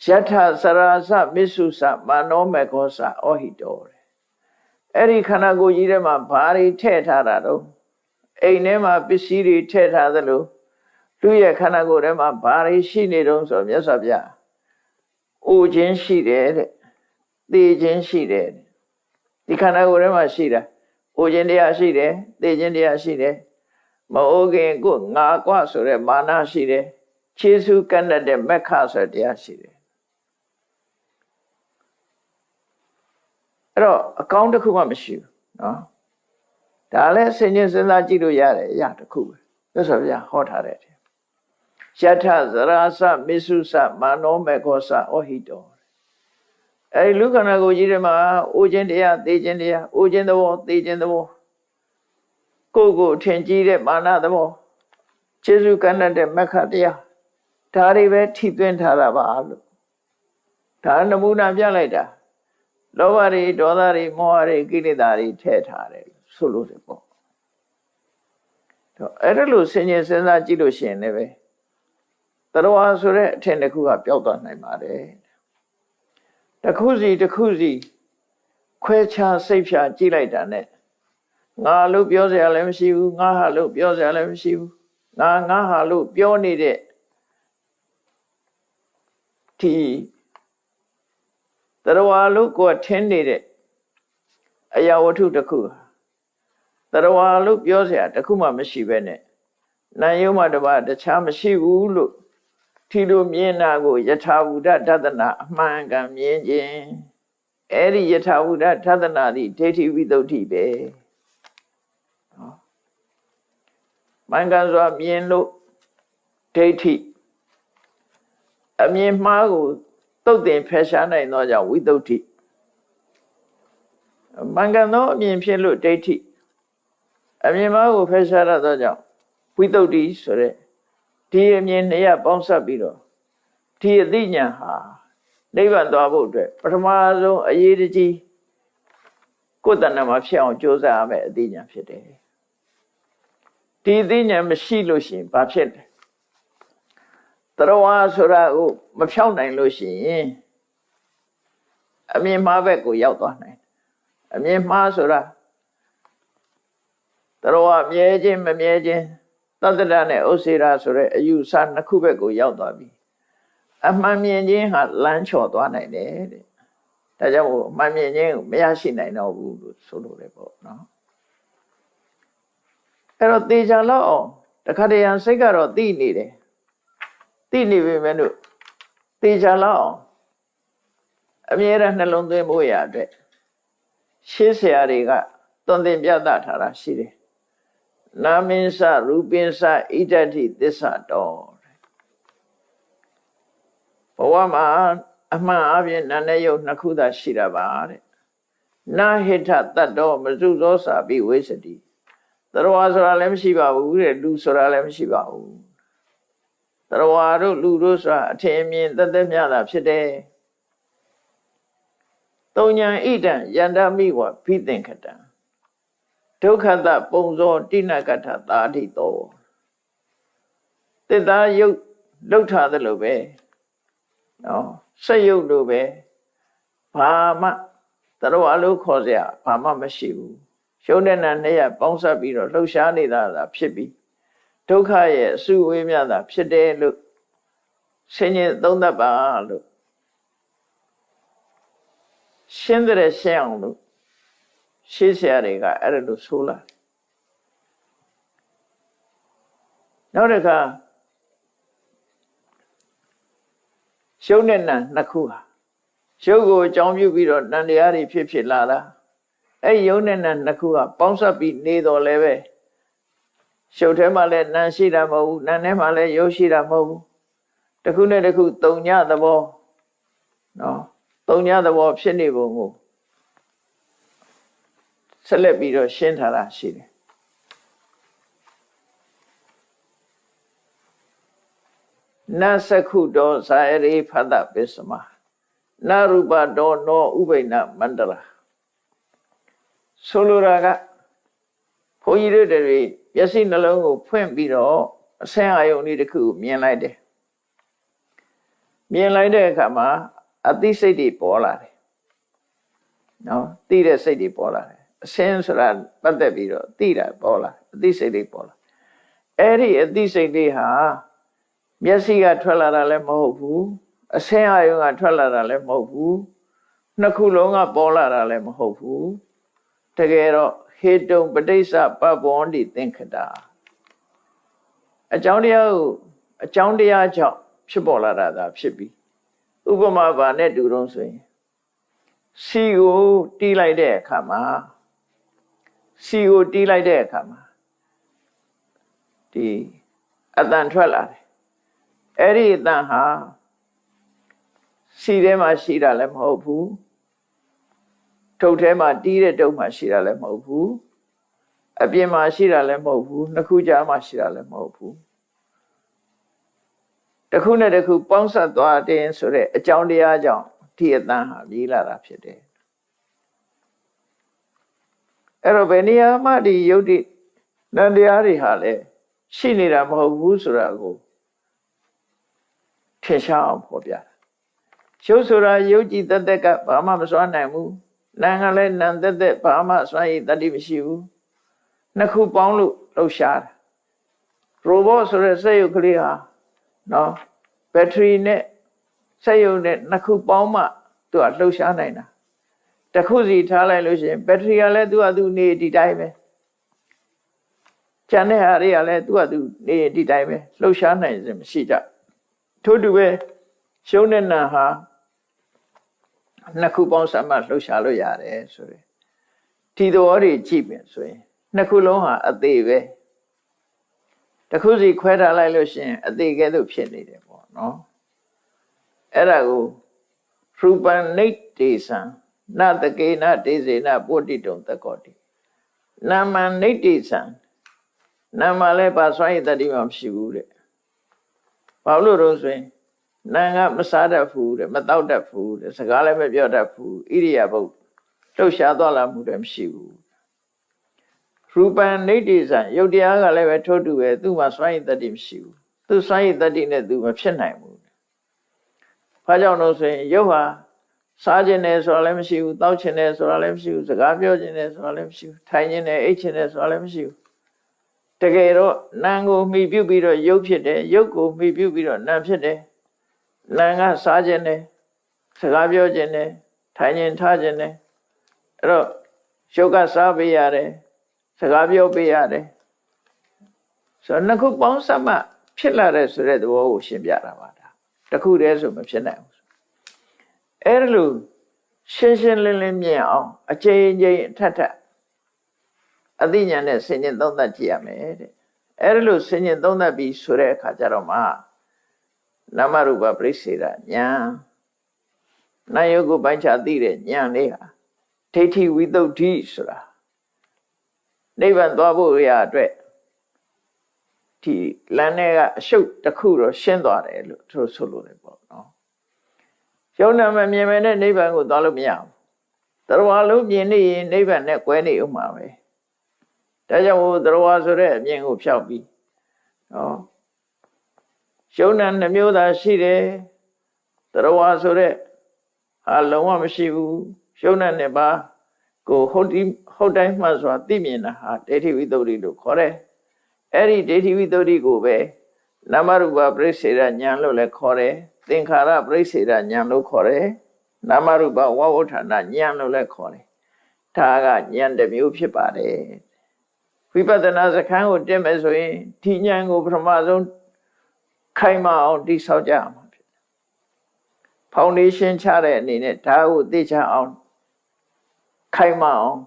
ယထစရာစမစ္ဆုစမာနောမေခောစဩဟိတောတဲ့အဲ့ဒီခန္ဓာကိုယ်ကြီးထဲမှာဘာတွေထည့်ထားတာတော့အိမ်ထဲမှာပစ္စည်းတွေထည့်ထားသလိုလူရဲ့ခန္ဓာကိုယ်ထဲမှာဘာတွေရှိနေတုံးဆိုမြတ်စွာဘုရားအိုခြင်းရှိတယ်တဲ့သေခြင်းရှိတယ်ဒီခန္ဓာကိုယ်ထဲမှာရှိတာအိုခြင်းတရားရှိတယ်သေခြင်းတရားရှိတယ်မအိုခင်ကိုငါကွဆိုတဲ့မာနရှိတယ်ခြေဆုကန့်တဲ့မက္ခဆိုတဲ့တရားရှိတယ်အဲ့တော့အကောင်းတစ်ခုမှမရှိဘူးနော်ဒါလည်းစဉ်းကျင်စဉ်းစားကြည့်လို့ရတယ်အရာတစ်ခုပဲမြတ်စွာဘုရားဟောထားတယ်ယထဇရာစမစ္ဆုစမာနောမေခောစဩဟိတောအဲဒီလူခန္ဓာကိုယ်ကြီးတွေမှာအိုခြင်းတရားသေခြင်းတရားအိုခြင်းသဘောသေခြင်းသဘောကိုယ်ကိုထင်ကြီးတဲ့မာနသဘောခြေဆုကန့်တဲ့မက္ခတရားဒါတွေပဲထိသွင်းထားတာပါလို့ဒါနမူနာပြလိုက်တာလောဘတွေဒေါသတွေမောဟတွေကိလေသာတွေထည့်ထားတယ်ဆိုလို့တယ်ပေါ့တော့အဲ့ဒါလို့စဉ်းကျင်စဉ်းစားကြည့်လို့ရှိရင်လည်းပဲတရဝါဆိုတဲ့အထင်တစ်ခုကပျောက်သွားနိုင်ပါတယ်တစ်ခုစီတစ်ခုစီခွဲခြားစိတ်ဖြာကြည့်လိုက်တာနဲ့ငါလို့ပြောစရာလည်းမရှိဘူးငါဟာလို့ပြောစရာလည်းမရှိဘူးငါဟာလို့ပြောနေတဲ့ဒီတရဝါလို့ကိုယ်ထင်းနေတဲ့အရာဝတ္ထုတစ်ခုတရဝါလို့ပြောစရာတစ်ခုမှမရှိပဲနဲ့နာယုံမှတပါတခြားမရှိဘူးလို့ထီလိုမြင်တာကိုယထာဘူတဒသနာအမှန်ကန်မြင်ခြင်း အဲ့ဒီယထာဝုဒထသနာတိဒိဋ္ဌိဝိသုဒ္ဓိပဲမှန်ကန်စွာမြင်လို့ဒိဋ္ဌိအမြင်မှားကိုသုတ်သင်ဖယ်ရှားနိုင်သောကြောင့်ဝိသုဒ္ဓိမှန်ကန်သောအမြင်ဖြစ်လို့ဒိဋ္ဌိအမြင်မှားကိုဖယ်ရှားရသောကြောင့်ဝိသုဒ္ဓိဆိုတဲ့ဒီအမြင်နှစ်ရပ်ပေါင်းစပ်ပြီးတော့ဒီအသိဉာဏ်ဟာနိဗ္ဗာန်သွားဖို့အတွက်ပထမဆုံးအရေးကြီးကိုယ်တဏ္ဍာမှာဖြစ်အောင်ကြိုးစားရမယ်အသိဉာဏ်ဖြစ်တယ်ဒီအသိဉာဏ်မရှိလို့ရှိရင်ဘာဖြစ်လဲတရဝါဆိုတာကိုမဖြောင်းနိုင်လို့ရှိရင်အမြင်မှားဘက်ကိုရောက်သွားနိုင်အမြင်မှားဆိုတာတရဝါမြဲခြင်းမမြဲခြင်းသတ္တရနဲ့ဥစ္စေရာဆိုတဲ့အယူဆနှစ်ခုဘက်ကိုရောက်သွားပြီအမှန်မြင်ခြင်းဟာလမ်းချော်သွားနိုင်တယ်တဲ့ဒါကြောင့်အမှန်မြင်ခြင်းကိုမရရှိနိုင်တော့ဘူးလို့ဆိုလိုတယ်ပေါ့နော်အဲ့တော့သေချာလောက်အောင်တခါတည်းရန်စိတ်ကတော့သိနေတယ်သိနေပြီမဲ့လို့သေချာလောက်အောင်အမြဲတမ်းနှလုံးသွင်းဖို့ရအတွက်ရှင်းဆရာတွေကသွန်သင်ပြသထားတာရှိတယ်နာမင်းစရူပင်းစဣဒ္ဓတိသစ္စာတော်ဘဝမှာအမှန်အပြင်နာနဲ့ယုတ်နှစ်ခုသာရှိတာပါတဲ့နာဟိထတတ်တော်မစုသောစာပိဝိစတိတရဝါဆိုတာလည်းမရှိပါဘူးတဲ့လူဆိုတာလည်းမရှိပါဘူးတရဝါတို့လူတို့ဆိုတာအထင်အမြင်သက်သက်မြတာဖြစ်တယ်သုံးညာဣဒံယန္တမိဝဖိသင်္ခတံဒုက္ခတပုံဇောတိနကထသာတိတောတေသာယုတ်လှုပ်ထားသလိုပဲနော်ဆက်ယုတ်လိုပဲဘာမှတရဝါလို့ခေါ်စရာဘာမှမရှိဘူးရှုံးတဲ့နာနဲ့ရပေါင်းစပ်ပြီးတော့လှုပ်ရှားနေတာသာဖြစ်ပြီးဒုက္ခရဲ့အစုဝေးမြတာဖြစ်တယ်လို့ဆင်ញင်သုံးသပ်ပါလို့ရှင်းတဲ့ရှင်းအောင်လို့ရှင်းဆရာတွေကအဲ့ဒါလို့ဆိုလာနောက်တစ်ခါရှုံးတဲ့နာနှစ်ခုဟာရှုပ်ကိုအကြောင်းပြုပြီးတော့တန်တရားတွေဖြစ်လာတာအဲ့ယုံနဲ့နာနှစ်ခုကပေါင်းစပ်ပြီးနေတော်လဲပဲရှုပ်ထဲမှာလည်းနာရှိတာမဟုတ်ဘူးနာထဲမှာလည်းယုတ်ရှိတာမဟုတ်ဘူးတစ်ခုနဲ့တစ်ခုတုံညသဘောနော်တုံညသဘောဖြစ်နေပုံကိုဆက်လက်ပြီးတော့ရှင်းထားတာရှိတယ်နသခုတောဇာရေဖတ်တပစ္စမနရူပတောနောဥပိနမန္တရာဆိုလိုတာကဘုန်းကြီးတို့တွေမျက်စိနှလုံးကိုဖွင့်ပြီးတော့အဆင်းအာယုန်လေးတစ်ခုမြင်လိုက်တယ်မြင်လိုက်တဲ့အခါမှာအသိစိတ်တွေပေါ်လာတယ်နော်သိတဲ့စိတ်တွေပေါ်လာတယ်အဆင်းဆိုတာပတ်သက်ပြီးတော့သိတာပေါ်လာအသိစိတ်တွေပေါ်လာအဲ့ဒီအသိစိတ်တွေဟာမျက်စိကထွက်လာတာလည်းမဟုတ်ဘူးအဆင်းအာယုန်ကထွက်လာတာလည်းမဟုတ်ဘူးနှစ်ခုလုံးကပေါ်လာတာလည်းမဟုတ်ဘူးတကယ်တော့ဟေတုံပဋိစ္စပပ္ပောတိသင်္ခတာအကြောင်းတရားကိုအကြောင်းတရားကြောင့်ဖြစ်ပေါ်လာတာဖြစ်ပြီးဥပမာဘာနဲ့တူတော့ဆိုရင်စီကိုတီးလိုက်တဲ့အခါမှာဒီအတန်ထွက်လာတယ်အဲ့ဒီအတန်ဟာစီထဲမှာရှိတာလည်းမဟုတ်ဘူးထုပ်ထဲမှာတီးတဲ့တုပ်မှာရှိတာလည်းမဟုတ်ဘူးအပြင်မှာရှိတာလည်းမဟုတ်ဘူးနှစ်ခုကြားမှာရှိတာလည်းမဟုတ်ဘူးတစ်ခုနဲ့တစ်ခုပေါင်းစပ်သွားတဲ့ဆိုတဲ့အကြောင်းတရားကြောင့်ဒီအတန်ဟာမြည်လာတာဖြစ်တယ်အဲ့တော့ဘယ်နေရာမှဒီယုတ်တိနန္တရားတွေဟာလည်းရှိနေတာမဟုတ်ဘူးဆိုတာကိုထင်ရှားအောင်ဖော်ပြတာရှုပ်ဆိုတာယုတ်ကြည်သက်သက်ကဘာမှမစွမ်းနိုင်ဘူးနာကလည်းနံသက်သက်ဘာမှစွမ်းရည်တတ္တိမရှိဘူးနှစ်ခုပေါင်းလို့လှုပ်ရှားတာရိုဘောဆိုတဲ့စက်ရုပ်ကလေးဟာနော်ဘက်ထရီနဲ့စက်ရုပ်နဲ့နှစ်ခုပေါင်းမှသူကလှုပ်ရှားနိုင်တာတစ်ခုစီထားလိုက်လို့ရှိရင်ဘက်ထရီကလည်းသူ့နေဒီတိုင်းပဲကျန်တဲ့ဟာတွေကလည်းသူနေဒီတိုင်းပဲလှုပ်ရှားနိုင်စမရှိကြထို့တူပဲရှုံးတဲ့နာဟာ နှစ်ခုပေါင်းစပ်မှလှုပ်ရှားလို့ရတယ်ဆိုရယ်ဒီသဘောတွေကြည့်ပြန်ဆိုရင်နှစ်ခုလုံးဟာအသေးပဲတစ်ခုစီခွဲထားလိုက်လို့ရှိရင်အသေးကဲ့သို့ဖြစ်နေတယ်ပေါ့နော်အဲ့ဒါကိုရူပံနိတေသံနတကေနဒေဇေနပုတ္တိတုံတကောတိနာမနိတေသံနာမလည်းပါစွမ်းရည်တတိမှမရှိဘူးတဲ့ဘာလို့လို့ဆိုရင်နာကမစားတတ်ဘူးတဲ့မတောက်တတ်ဘူးတဲ့စကားလည်းမပြောတတ်ဘူးဣရိယာပုတ်လှုပ်ရှားသွားလာမှုလည်းမရှိဘူးရူပံနိတေသံယုတ်တရားကလည်းပဲထို့တူပဲသူ့မှာစွမ်းရည်တတိမရှိဘူးသူစွမ်းရည်တတိနဲ့သူမဖြစ်နိုင်ဘူးဘာကြောင့်လို့ဆိုရင်ယုတ်ဟာစားခြင်းနဲ့ဆိုတာလည်းမရှိဘူးတောက်ခြင်းနဲ့ဆိုတာလည်းမရှိဘူးစကားပြောခြင်းနဲ့ဆိုတာလည်းမရှိဘူးထိုင်ခြင်းနဲ့အိပ်ခြင်းနဲ့ဆိုတာလည်းမရှိဘူးတကယ်တော့နာမ်ကိုမှီပြုပြီးတော့ယုတ်ဖြစ်တယ်ယုတ်ကိုမှီပြုပြီးတော့နာမ်ဖြစ်တယ်နာမ်ကစားခြင်းနဲ့စကားပြောခြင်းနဲ့ထိုင်ခြင်းထားခြင်းနဲ့အဲ့တော့ယုတ်ကစားပေးရတယ်စကားပြောပေးရတယ်ဆိုတော့နှစ်ခုပေါင်းစပ်မှဖြစ်လာတဲ့ဆိုတဲ့သဘောကိုရှင်းပြတာပါဒါတစ်ခုတည်းဆိုမဖြစ်နိုင်ဘူးအဲ့လိုရှင်းရှင်းလင်းလင်းမြင်အောင်အကျဉ်းချင်းထပ်ထပ်အသိဉာဏ်နဲ့ဆင်ခြင်သုံးသပ်ကြည့်ရမယ်တဲ့အဲ့လိုဆင်ခြင်သုံးသပ်ပြီးဆိုတဲ့အခါကျတော့မှနာမရူပပရိစ္ဆေဒဉာဏ်နာယုတ်ကိုပိုင်းခြားသိတဲ့ဉာဏ်လေးဟာဒိဋ္ဌိဝိသုဒ္ဓိဆိုတာနိဗ္ဗာန်သွားဖို့ရအတွက်ဒီလမ်းထဲကအရှုပ်တစ်ခုတော့ရှင်းသွားတယ်လို့သူတို့ဆိုလို့လေပေါ့နော်ယုံနာမမြင်မဲ့တဲ့နိဗ္ဗာန်ကိုသွားလို့မရဘူးတရားလုံးမြင်နေရင်နိဗ္ဗာန်နဲ့ကွဲနေဥမှာပဲဒါကြောင့်ဟိုတရားဆိုတဲ့အမြင်ကိုဖျောက်ပြီးနော်ယုံနာနှမျိုးသာရှိတယ်တရားဆိုတဲ့ဟာလုံးဝမရှိဘူးယုံနာနဲ့ပါကိုဟုတ်တိုင်းမှန်စွာသိမြင်တာဟာဒိဋ္ဌိဝိသုဒ္ဓိလို့ခေါ်တယ်အဲ့ဒီဒိဋ္ဌိဝိသုဒ္ဓိကိုပဲနာမရူပပရိစ္ဆေဒဉာဏ်လို့လည်းခေါ်တယ်သင်္ခါရပရိစ္ဆေဒဉာဏ်လို့ခေါ်တယ်နာမရူပဝဝဋ္ဌာဏဉာဏ်လို့လည်းခေါ်တယ်ဒါကဉာဏ်တစ်မျိုးဖြစ်ပါတယ်ဝိပဿနာစခန်းကိုတက်မယ်ဆိုရင်ဒီဉာဏ်ကိုပထမဆုံးခိုင်မာအောင်တိဆောက်ကြရမှာဖြစ်တယ်ဖောင်ဒေးရှင်းချတဲ့အနေနဲ့ဒါကိုသိချအောင်ခိုင်မာအောင်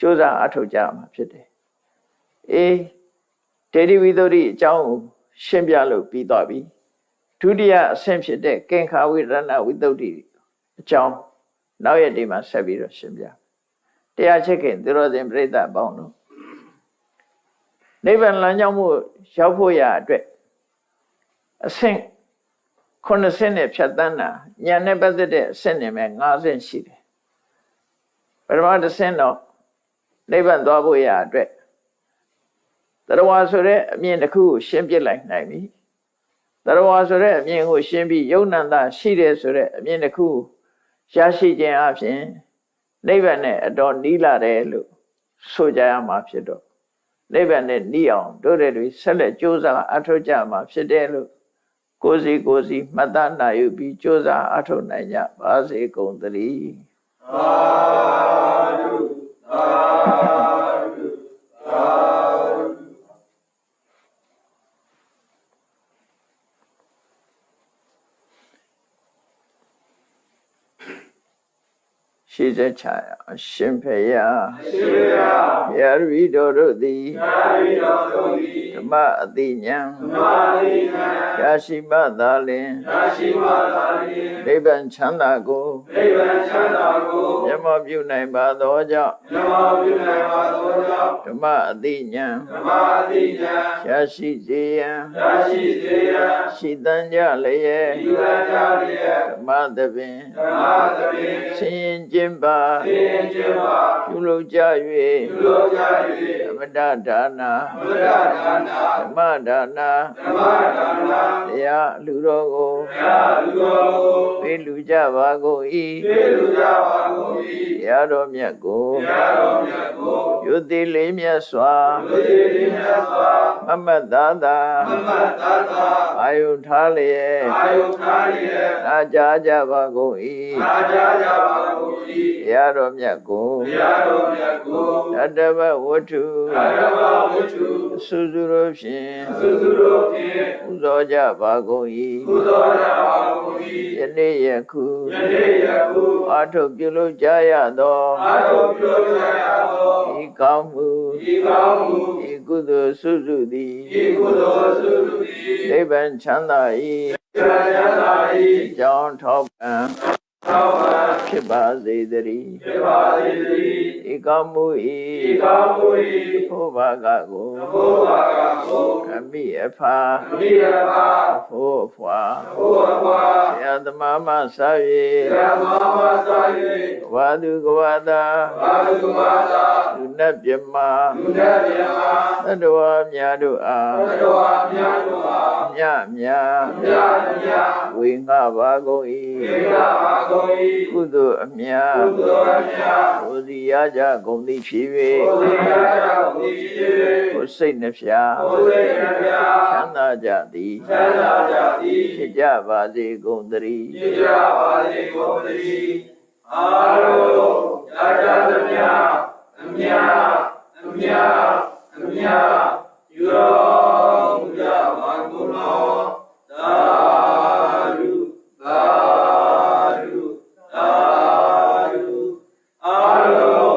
ကြိုးစားအထောက်ကြရမှာဖြစ်တယ်အေးဒေဒီဝိသုဒ္ဓိအကြောင်းကိုရှင်းပြလို့ပြီးသွားပြီဒုတိယအဆင့်ဖြစ်တဲ့ကင်္ခာဝိရဏဝိသုဒ္ဓိအကြောင်းနောက်ရက်ဒီမှာဆက်ပြီးတော့ရှင်းပြတရားချက်ခင်သူတော်စင်ပြိဿအပေါင်းတို့နိဗ္ဗာန်လမ်းကြောင်းမှုရောက်ဖို့ရအတွက်အဆင့်9ဆင့်နဲ့ဖြတ်သန်းတာဉာဏ်နဲ့ပတ်သက်တဲ့အဆင့်နဲ့ပဲ9ဆင့်ရှိတယ်ပထမတစ်ဆင့်တော့နိဗ္ဗာန်သွားဖို့ရအတွက်တရားဆိုတဲ့အမြင်တစ်ခုကိုရှင်းပြလိုက်နိုင်ပြီတရားဆိုတဲ့အမြင်ကိုရှင်းပြီးယုံနန္တရှိတယ်ဆိုတဲ့အမြင်တစ်ခုရရှိခြင်းအပြင်နိဗ္ဗာန်နဲ့အတော်နီးလာတယ်လို့ဆိုကြရမှာဖြစ်တော့နိဗ္ဗာန်နဲ့နီးအောင်တို့တွေဆက်လက်ကြိုးစားအထောက်ကြမှာဖြစ်တယ်လို့ကိုယ်စီမှတ်သားနိုင်ယူပြီးကြိုးစားအထောက်နိုင်ကြပါစေကုန်သတည်းသာဓုသာဓုသာဓုရှိစေချာအရှင်ဖေယရာဝိတော်တို့သည်ဓမ္မအတိညာရရှိမှသာလင်နိဗ္ဗာန်ချမ်းသာကိုမျက်မှောက်ပြုနိုင်ပါသောကြောင့်ဓမ္မအတိညာရရှိစေရန်ရှိတန်ကြလျက်ဓမ္မသဖြင့်ဆင်းရဲခြင်းပါပြုလုပ်ကြ၍သမထဒါနာဓမ္မဒါနာတရားလူတော်ကိုပေးလူကြပါကုန်၏တရားတော်မြတ်ကိုယုတိလေးမြတ်စွာမမတ်သာသာအာယုထားလျက်နာကြားကြပါကုန်၏ ဘုရားတော်မြတ်ကိုတတ္တဗဝတ္ထုစုစုတို့ဖြင့်ပူဇော်ကြပါကုန်၏ယနေ့ယခုအာထုပြုလုပ်ကြရသောဤကောင်းမှုဤကုသိုလ်စုစုသည်နိဗ္ဗာန်ချမ်းသာ၏ကြောင်းထောက်ပံ့ဖြစ်ပါစေတည်းဤကောင်းမှုဤဘုဘာကကိုအမိအဖာဘိုးအဖွာဆရာသမားမဆာ၍ဝါသူကဝါသာလူနတ်မြမသတ္တဝါများတို့အားမြဝေငှပါကုန်၏ကုသိုလ်အမြတ်ဘုဇီရကြကုန်သည်ဖြစ်၍ကိုယ်စိတ်နှဖျားချမ်းသာကြသည်ဖြစ်ကြပါစေကုန်သတည်းအာရောရာဇသမြအမြယူတော်မူကြပါကုန်သောသာဓုသာဓုအာရော